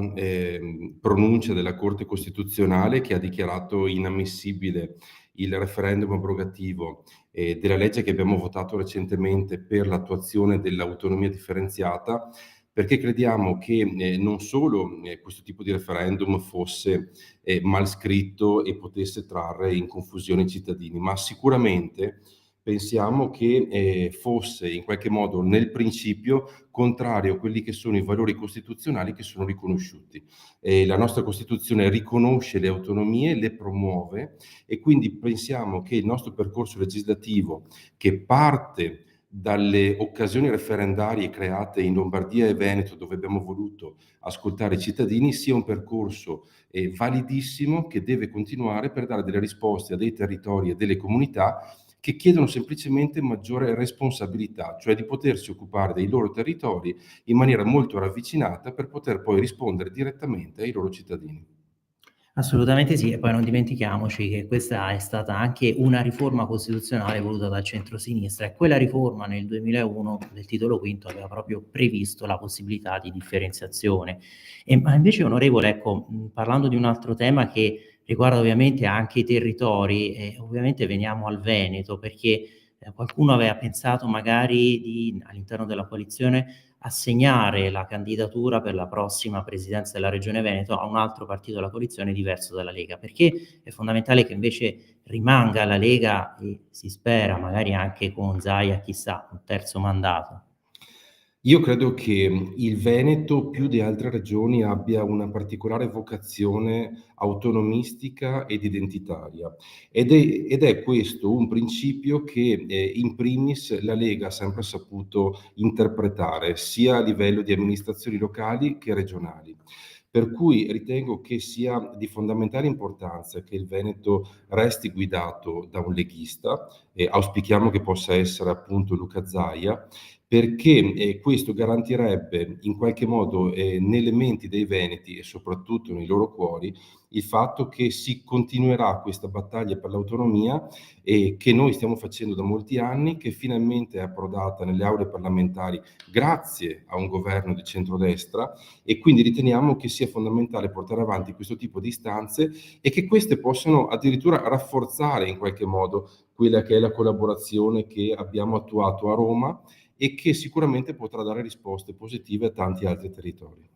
Speaker 6: pronuncia della Corte Costituzionale che ha dichiarato inammissibile il referendum abrogativo della legge che abbiamo votato recentemente per l'attuazione dell'autonomia differenziata, perché crediamo che non solo questo tipo di referendum fosse mal scritto e potesse trarre in confusione i cittadini, ma sicuramente pensiamo che fosse in qualche modo nel principio contrario a quelli che sono i valori costituzionali che sono riconosciuti. La nostra Costituzione riconosce le autonomie, le promuove e quindi pensiamo che il nostro percorso legislativo, che parte dalle occasioni referendarie create in Lombardia e Veneto, dove abbiamo voluto ascoltare i cittadini, sia un percorso validissimo che deve continuare per dare delle risposte a dei territori e delle comunità che chiedono semplicemente maggiore responsabilità, cioè di potersi occupare dei loro territori in maniera molto ravvicinata per poter poi rispondere direttamente ai loro cittadini.
Speaker 5: Assolutamente sì, e poi non dimentichiamoci che questa è stata anche una riforma costituzionale voluta dal centro-sinistra e quella riforma nel 2001 del titolo quinto aveva proprio previsto la possibilità di differenziazione. Ma invece, onorevole, ecco, parlando di un altro tema che riguarda ovviamente anche i territori, ovviamente veniamo al Veneto perché qualcuno aveva pensato magari di, all'interno della coalizione, assegnare la candidatura per la prossima presidenza della Regione Veneto a un altro partito della coalizione diverso dalla Lega, perché è fondamentale che invece rimanga la Lega e si spera magari anche con Zaia, chissà, un terzo mandato.
Speaker 6: Io credo che il Veneto, più di altre regioni, abbia una particolare vocazione autonomistica ed identitaria ed è questo un principio che in primis la Lega ha sempre saputo interpretare sia a livello di amministrazioni locali che regionali. Per cui ritengo che sia di fondamentale importanza che il Veneto resti guidato da un leghista, auspichiamo che possa essere appunto Luca Zaia, perché questo garantirebbe in qualche modo nelle menti dei veneti e soprattutto nei loro cuori il fatto che si continuerà questa battaglia per l'autonomia che noi stiamo facendo da molti anni, che finalmente è approdata nelle aule parlamentari grazie a un governo di centrodestra e quindi riteniamo che sia fondamentale portare avanti questo tipo di istanze e che queste possano addirittura rafforzare in qualche modo quella che è la collaborazione che abbiamo attuato a Roma e che sicuramente potrà dare risposte positive a tanti altri territori.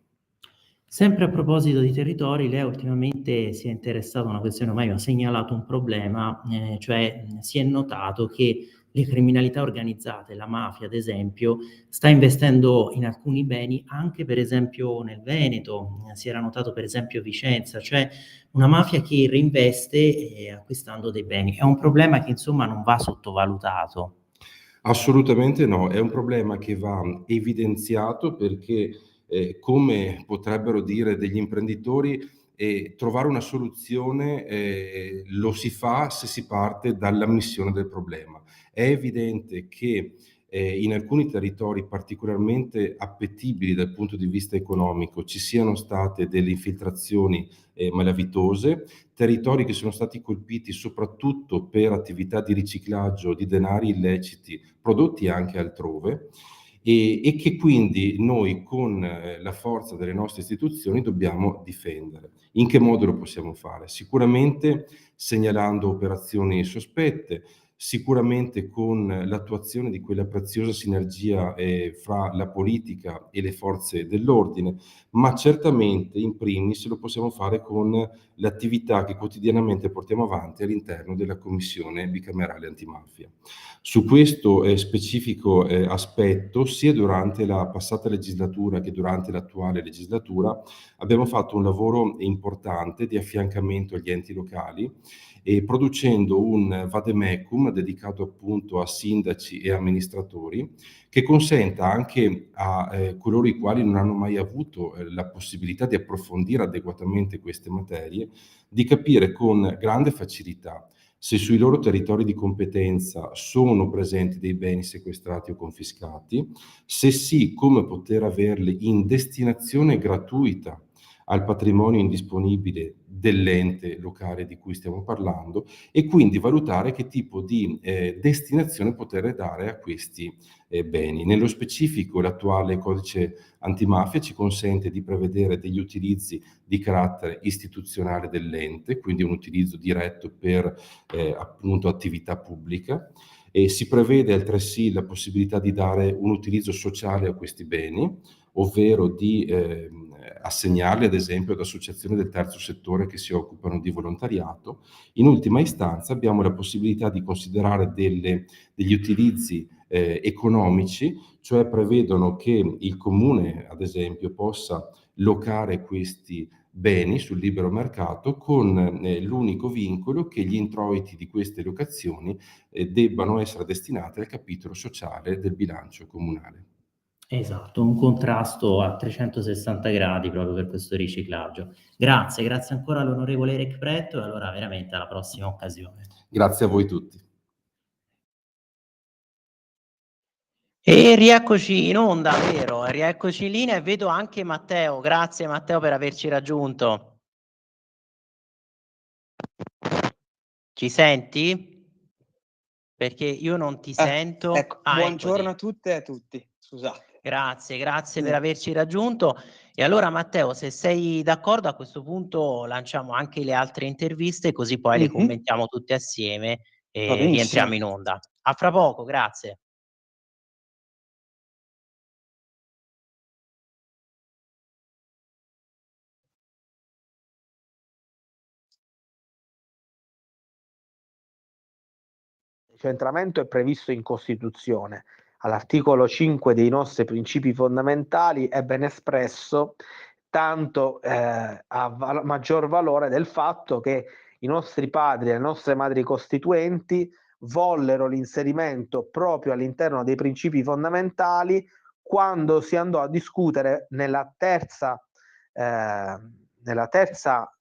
Speaker 5: Sempre a proposito di territori, lei ultimamente si è interessato a una questione, ormai ha segnalato un problema, cioè si è notato che le criminalità organizzate, la mafia ad esempio, sta investendo in alcuni beni anche per esempio nel Veneto, si era notato per esempio Vicenza, cioè una mafia che reinveste acquistando dei beni. È un problema che insomma non va sottovalutato.
Speaker 6: Assolutamente no, è un problema che va evidenziato perché come potrebbero dire degli imprenditori, trovare una soluzione lo si fa se si parte dall'ammissione del problema. È evidente che in alcuni territori particolarmente appetibili dal punto di vista economico ci siano state delle infiltrazioni malavitose, territori che sono stati colpiti soprattutto per attività di riciclaggio di denari illeciti prodotti anche altrove, e che quindi noi con la forza delle nostre istituzioni dobbiamo difendere. In che modo lo possiamo fare? Sicuramente segnalando operazioni sospette, sicuramente con l'attuazione di quella preziosa sinergia fra la politica e le forze dell'ordine, ma certamente in primis lo possiamo fare con l'attività che quotidianamente portiamo avanti all'interno della Commissione bicamerale antimafia. Su questo specifico aspetto, sia durante la passata legislatura che durante l'attuale legislatura, abbiamo fatto un lavoro importante di affiancamento agli enti locali, e producendo un vademecum dedicato appunto a sindaci e amministratori, che consenta anche a coloro i quali non hanno mai avuto la possibilità di approfondire adeguatamente queste materie, di capire con grande facilità se sui loro territori di competenza sono presenti dei beni sequestrati o confiscati, se sì, come poter averli in destinazione gratuita al patrimonio indisponibile dell'ente locale di cui stiamo parlando, e quindi valutare che tipo di destinazione poter dare a questi beni. Nello specifico, l'attuale codice antimafia ci consente di prevedere degli utilizzi di carattere istituzionale dell'ente, quindi un utilizzo diretto per appunto attività pubblica, e si prevede altresì la possibilità di dare un utilizzo sociale a questi beni, ovvero di assegnarli ad esempio ad associazioni del terzo settore che si occupano di volontariato. In ultima istanza abbiamo la possibilità di considerare degli utilizzi economici, cioè prevedono che il comune ad esempio possa locare questi beni sul libero mercato con l'unico vincolo che gli introiti di queste locazioni debbano essere destinati al capitolo sociale del bilancio comunale.
Speaker 5: Esatto, un contrasto a 360 gradi proprio per questo riciclaggio. Grazie ancora all'onorevole Eric Pretto, e allora veramente alla prossima occasione.
Speaker 6: Grazie a voi tutti.
Speaker 4: E rieccoci in onda, vero? Rieccoci in linea, e vedo anche Matteo. Grazie Matteo per averci raggiunto. Ci senti? Perché io non ti sento.
Speaker 7: Ecco, buongiorno
Speaker 4: eccoti.
Speaker 7: a tutte e a tutti, scusate.
Speaker 4: Grazie per averci raggiunto. E allora Matteo, se sei d'accordo, a questo punto lanciamo anche le altre interviste, così poi le commentiamo tutte assieme e rientriamo in onda. A fra poco, grazie.
Speaker 8: Il decentramento è previsto in Costituzione. All'articolo 5 dei nostri principi fondamentali è ben espresso, tanto a maggior valore del fatto che i nostri padri e le nostre madri costituenti vollero l'inserimento proprio all'interno dei principi fondamentali quando si andò a discutere nella terza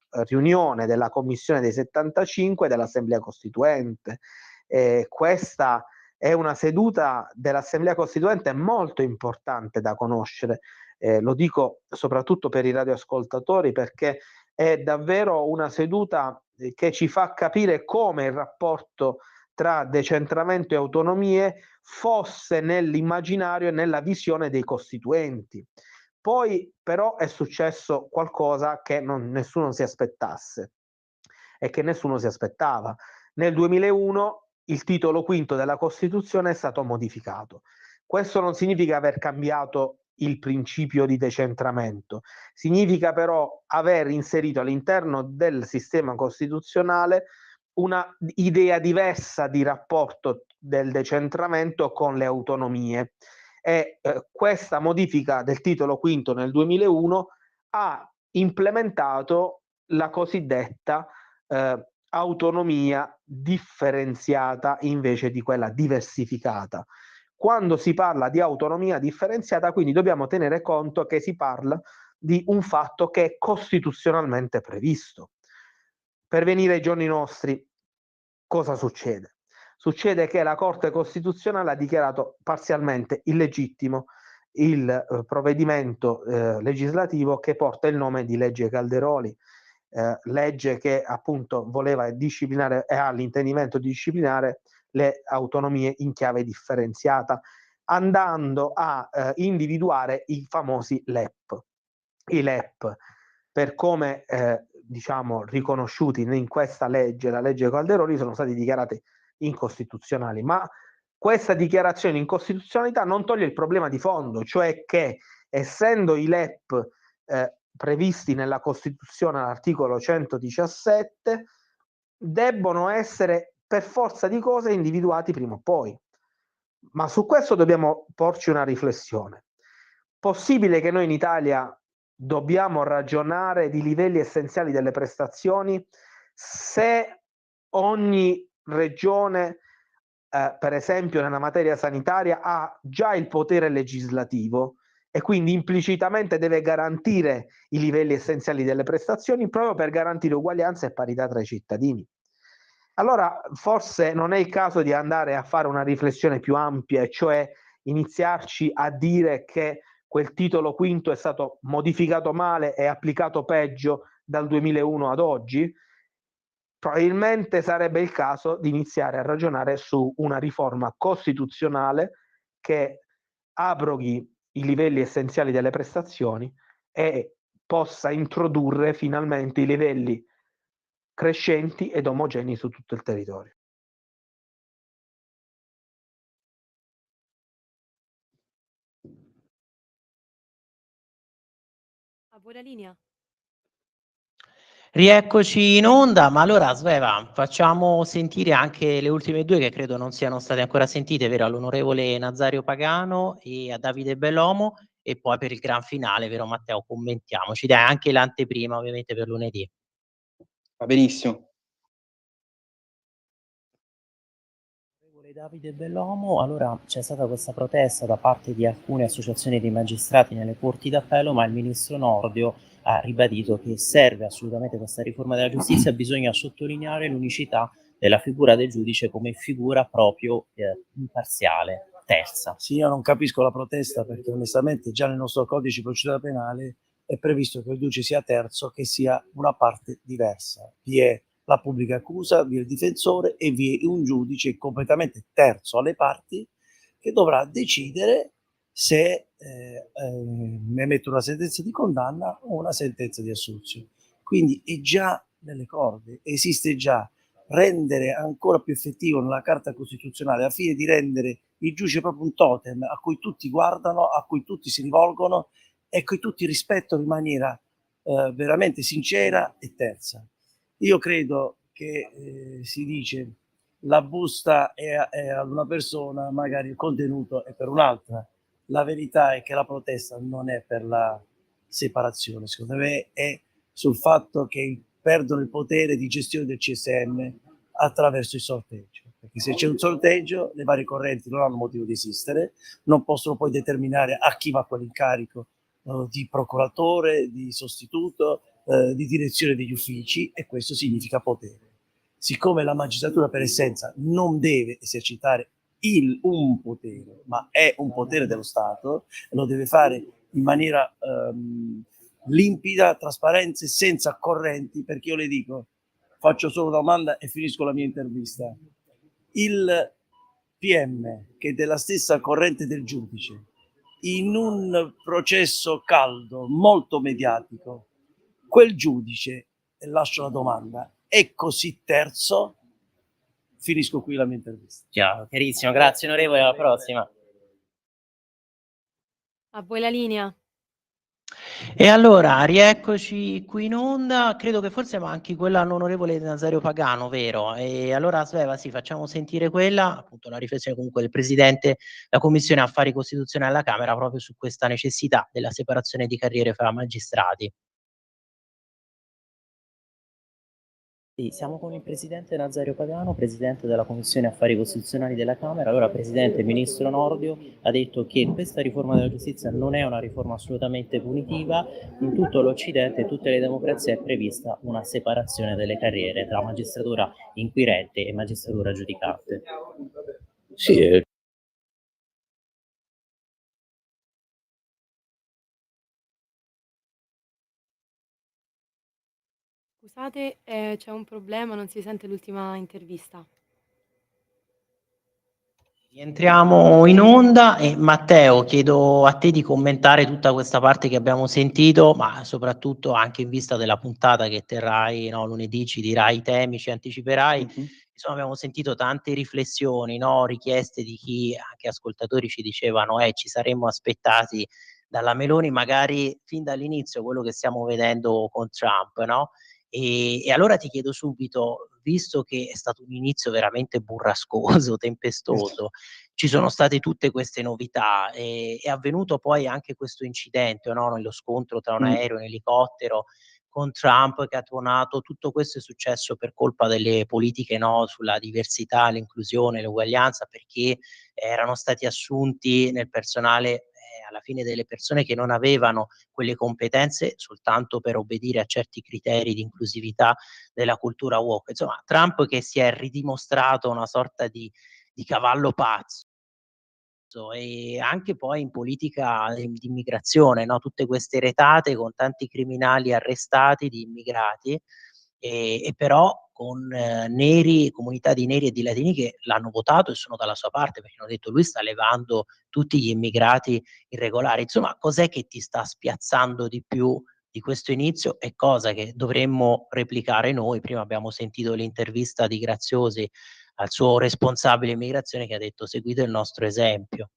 Speaker 8: riunione della Commissione dei 75 dell'Assemblea Costituente. Questa è una seduta dell'Assemblea Costituente molto importante da conoscere, lo dico soprattutto per i radioascoltatori, perché è davvero una seduta che ci fa capire come il rapporto tra decentramento e autonomie fosse nell'immaginario e nella visione dei costituenti. Poi però è successo qualcosa che nessuno si aspettasse e che nessuno si aspettava. Nel 2001 il titolo quinto della Costituzione è stato modificato. Questo non significa aver cambiato il principio di decentramento, significa però aver inserito all'interno del sistema costituzionale una idea diversa di rapporto del decentramento con le autonomie. E questa modifica del titolo quinto nel 2001 ha implementato la cosiddetta autonomia differenziata invece di quella diversificata. Quando si parla di autonomia differenziata, quindi dobbiamo tenere conto che si parla di un fatto che è costituzionalmente previsto. Per venire ai giorni nostri, cosa succede? Succede che la Corte Costituzionale ha dichiarato parzialmente illegittimo il provvedimento legislativo che porta il nome di legge Calderoli, legge che appunto voleva disciplinare e ha l'intendimento di disciplinare le autonomie in chiave differenziata, andando a individuare i famosi LEP. I LEP, per come diciamo riconosciuti in questa legge, la legge Calderoli, sono stati dichiarati incostituzionali, ma questa dichiarazione di incostituzionalità non toglie il problema di fondo, cioè che essendo i LEP previsti nella Costituzione all'articolo 117, debbono essere per forza di cose individuati prima o poi. Ma su questo dobbiamo porci una riflessione. Possibile che noi in Italia dobbiamo ragionare di livelli essenziali delle prestazioni se ogni regione, per esempio nella materia sanitaria, ha già il potere legislativo e quindi implicitamente deve garantire i livelli essenziali delle prestazioni proprio per garantire uguaglianza e parità tra i cittadini? Allora forse non è il caso di andare a fare una riflessione più ampia, e cioè iniziarci a dire che quel titolo quinto è stato modificato male e applicato peggio dal 2001 ad oggi? Probabilmente sarebbe il caso di iniziare a ragionare su una riforma costituzionale che abroghi i livelli essenziali delle prestazioni e possa introdurre finalmente i livelli crescenti ed omogenei su tutto il territorio.
Speaker 3: A voi la linea.
Speaker 4: Rieccoci in onda, ma allora Sveva, facciamo sentire anche le ultime due che credo non siano state ancora sentite, vero? All'onorevole Nazario Pagano e a Davide Bellomo, e poi per il gran finale, vero Matteo, commentiamoci. Dai, anche l'anteprima ovviamente per lunedì.
Speaker 7: Va benissimo.
Speaker 5: Onorevole Davide Bellomo, allora c'è stata questa protesta da parte di alcune associazioni di magistrati nelle corti d'appello, ma il ministro Nordio ha ribadito che serve assolutamente questa riforma della giustizia, bisogna sottolineare l'unicità della figura del giudice come figura proprio imparziale, terza.
Speaker 9: Sì, io non capisco la protesta perché onestamente già nel nostro codice di procedura penale è previsto che il giudice sia terzo, che sia una parte diversa. Vi è la pubblica accusa, vi è il difensore e vi è un giudice completamente terzo alle parti che dovrà decidere se emettere una sentenza di condanna o una sentenza di assoluzione. Quindi è già nelle corde, esiste già. Rendere ancora più effettivo nella Carta Costituzionale a fine di rendere il giudice proprio un totem a cui tutti guardano, a cui tutti si rivolgono e a cui tutti rispettano in maniera veramente sincera e terza. Io credo che si dice la busta è ad una persona, magari il contenuto è per un'altra. La verità è che la protesta non è per la separazione, secondo me è sul fatto che perdono il potere di gestione del CSM attraverso il sorteggio. Perché se c'è un sorteggio, le varie correnti non hanno motivo di esistere, non possono poi determinare a chi va quell'incarico di procuratore, di sostituto, di direzione degli uffici, e questo significa potere. Siccome la magistratura per essenza non deve esercitare un potere, ma è un potere dello Stato, lo deve fare in maniera limpida, trasparente, senza correnti, perché io le dico, faccio solo una domanda e finisco la mia intervista. Il PM, che è della stessa corrente del giudice, in un processo caldo, molto mediatico, quel giudice, e lascio la domanda, è così terzo? Finisco qui la mia intervista.
Speaker 4: Chiaro, chiarissimo, grazie onorevole, alla prossima.
Speaker 3: A voi la linea.
Speaker 4: E allora, rieccoci qui in onda, credo che forse manchi quella all'onorevole Nazario Pagano, vero? E allora Sveva, sì, facciamo sentire quella, appunto la riflessione comunque del Presidente della Commissione Affari Costituzionali alla Camera proprio su questa necessità della separazione di carriere fra magistrati.
Speaker 5: Sì, siamo con il presidente Nazario Pagano, presidente della Commissione Affari Costituzionali della Camera. Allora, presidente, il ministro Nordio ha detto che questa riforma della giustizia non è una riforma assolutamente punitiva. In tutto l'Occidente e tutte le democrazie è prevista una separazione delle carriere tra magistratura inquirente e magistratura giudicante.
Speaker 6: Sì,
Speaker 3: Scusate, c'è un problema, non si sente l'ultima intervista.
Speaker 4: Rientriamo in onda e Matteo, chiedo a te di commentare tutta questa parte che abbiamo sentito, ma soprattutto anche in vista della puntata che terrai, no, lunedì, ci dirai i temi, ci anticiperai. Insomma, abbiamo sentito tante riflessioni, no, richieste di chi, anche ascoltatori ci dicevano, ci saremmo aspettati dalla Meloni magari fin dall'inizio quello che stiamo vedendo con Trump, no? E allora ti chiedo subito, visto che è stato un inizio veramente burrascoso, tempestoso, ci sono state tutte queste novità, è avvenuto poi anche questo incidente, no, nello scontro tra un aereo e un elicottero con Trump che ha tuonato, tutto questo è successo per colpa delle politiche, no, sulla diversità, l'inclusione, l'uguaglianza, perché erano stati assunti nel personale, alla fine delle persone che non avevano quelle competenze soltanto per obbedire a certi criteri di inclusività della cultura woke. Insomma, Trump che si è ridimostrato una sorta di cavallo pazzo e anche poi in politica di immigrazione, no? Tutte queste retate con tanti criminali arrestati di immigrati e però con neri, comunità di neri e di latini che l'hanno votato e sono dalla sua parte perché hanno detto lui sta levando tutti gli immigrati irregolari. Insomma, cos'è che ti sta spiazzando di più di questo inizio e cosa che dovremmo replicare noi? Prima abbiamo sentito l'intervista di Graziosi al suo responsabile immigrazione che ha detto seguite il nostro esempio.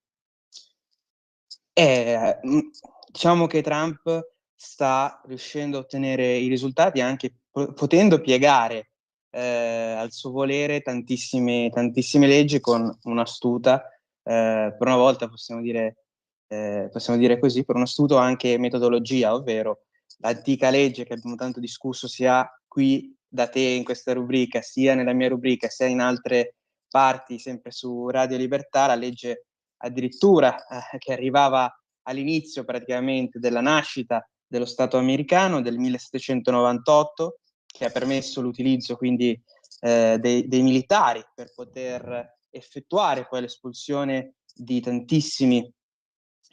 Speaker 7: Diciamo che Trump sta riuscendo a ottenere i risultati anche potendo piegare al suo volere tantissime leggi con un'astuta, per una volta possiamo dire così, per un astuto anche metodologia, ovvero l'antica legge che abbiamo tanto discusso sia qui da te in questa rubrica, sia nella mia rubrica, sia in altre parti, sempre su Radio Libertà, la legge addirittura che arrivava all'inizio praticamente della nascita dello Stato americano del 1798, che ha permesso l'utilizzo quindi dei militari per poter effettuare poi l'espulsione di tantissimi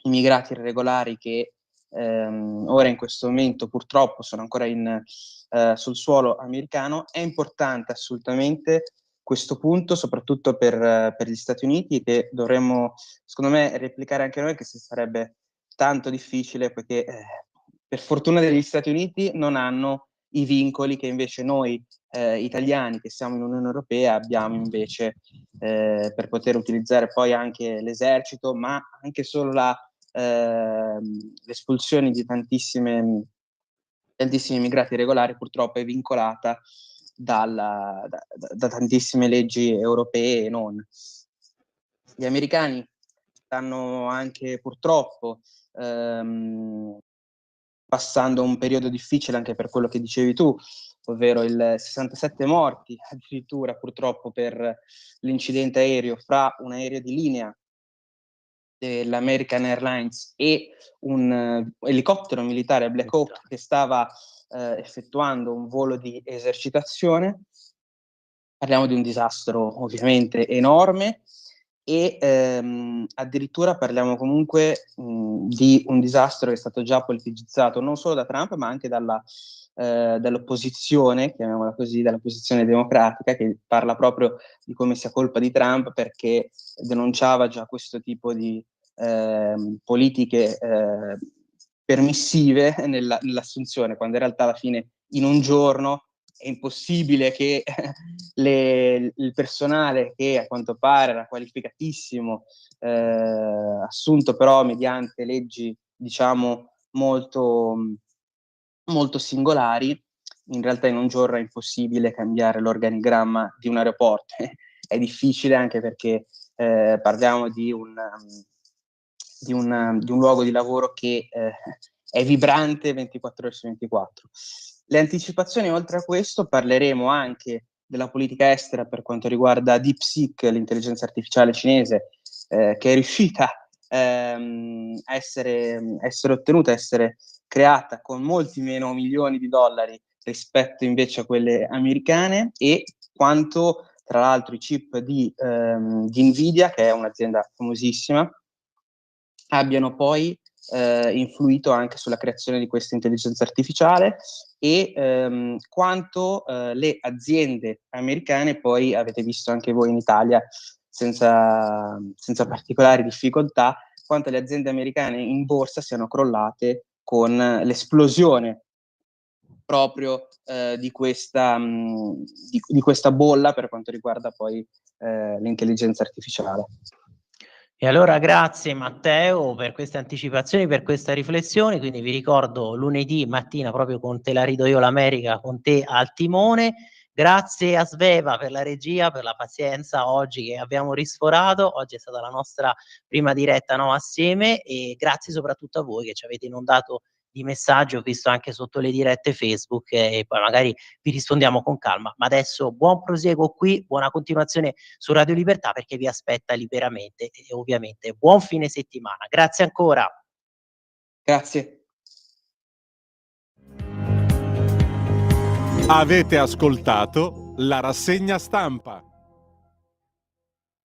Speaker 7: immigrati irregolari che ora in questo momento purtroppo sono ancora sul suolo americano. È importante assolutamente questo punto, soprattutto per gli Stati Uniti, che dovremmo, secondo me, replicare anche noi, che sarebbe tanto difficile, perché per fortuna degli Stati Uniti non hanno i vincoli che invece noi italiani, che siamo in Unione Europea, abbiamo invece per poter utilizzare poi anche l'esercito, ma anche solo l'espulsione di tantissimi immigrati irregolari purtroppo è vincolata da tantissime leggi europee e non. Gli americani stanno anche purtroppo passando un periodo difficile anche per quello che dicevi tu, ovvero il 67 morti addirittura purtroppo per l'incidente aereo fra un aereo di linea dell'American Airlines e un elicottero militare Black Hawk che stava effettuando un volo di esercitazione. Parliamo di un disastro ovviamente enorme e addirittura parliamo comunque di un disastro che è stato già politicizzato non solo da Trump ma anche dall'opposizione, chiamiamola così, dall'opposizione democratica, che parla proprio di come sia colpa di Trump perché denunciava già questo tipo di politiche permissive nell'assunzione, quando in realtà alla fine in un giorno è impossibile che il personale, che a quanto pare era qualificatissimo, assunto però mediante leggi diciamo molto, molto singolari, in realtà in un giorno è impossibile cambiare l'organigramma di un aeroporto. È difficile anche perché parliamo di un luogo di lavoro che è vibrante 24 ore su 24. Le anticipazioni, oltre a questo, parleremo anche della politica estera per quanto riguarda DeepSeek, l'intelligenza artificiale cinese, che è riuscita a essere ottenuta, a essere creata con molti meno milioni di dollari rispetto invece a quelle americane, e quanto tra l'altro i chip di Nvidia, che è un'azienda famosissima, abbiano poi influito anche sulla creazione di questa intelligenza artificiale, e quanto le aziende americane, poi avete visto anche voi in Italia senza particolari difficoltà, quanto le aziende americane in borsa siano crollate con l'esplosione proprio di questa bolla per quanto riguarda poi l'intelligenza artificiale.
Speaker 4: E allora grazie Matteo per queste anticipazioni, per questa riflessione. Quindi vi ricordo lunedì mattina, proprio con Te la rido io l'America, con te al timone. Grazie a Sveva per la regia, per la pazienza oggi che abbiamo risforato. Oggi è stata la nostra prima diretta, no, assieme, e grazie soprattutto a voi che ci avete inondato di messaggi. Ho visto anche sotto le dirette Facebook, e poi magari vi rispondiamo con calma. Ma adesso buon proseguo qui, buona continuazione su Radio Libertà, perché vi aspetta Liberamente, e ovviamente buon fine settimana. Grazie ancora.
Speaker 7: Grazie.
Speaker 2: Avete ascoltato la rassegna stampa.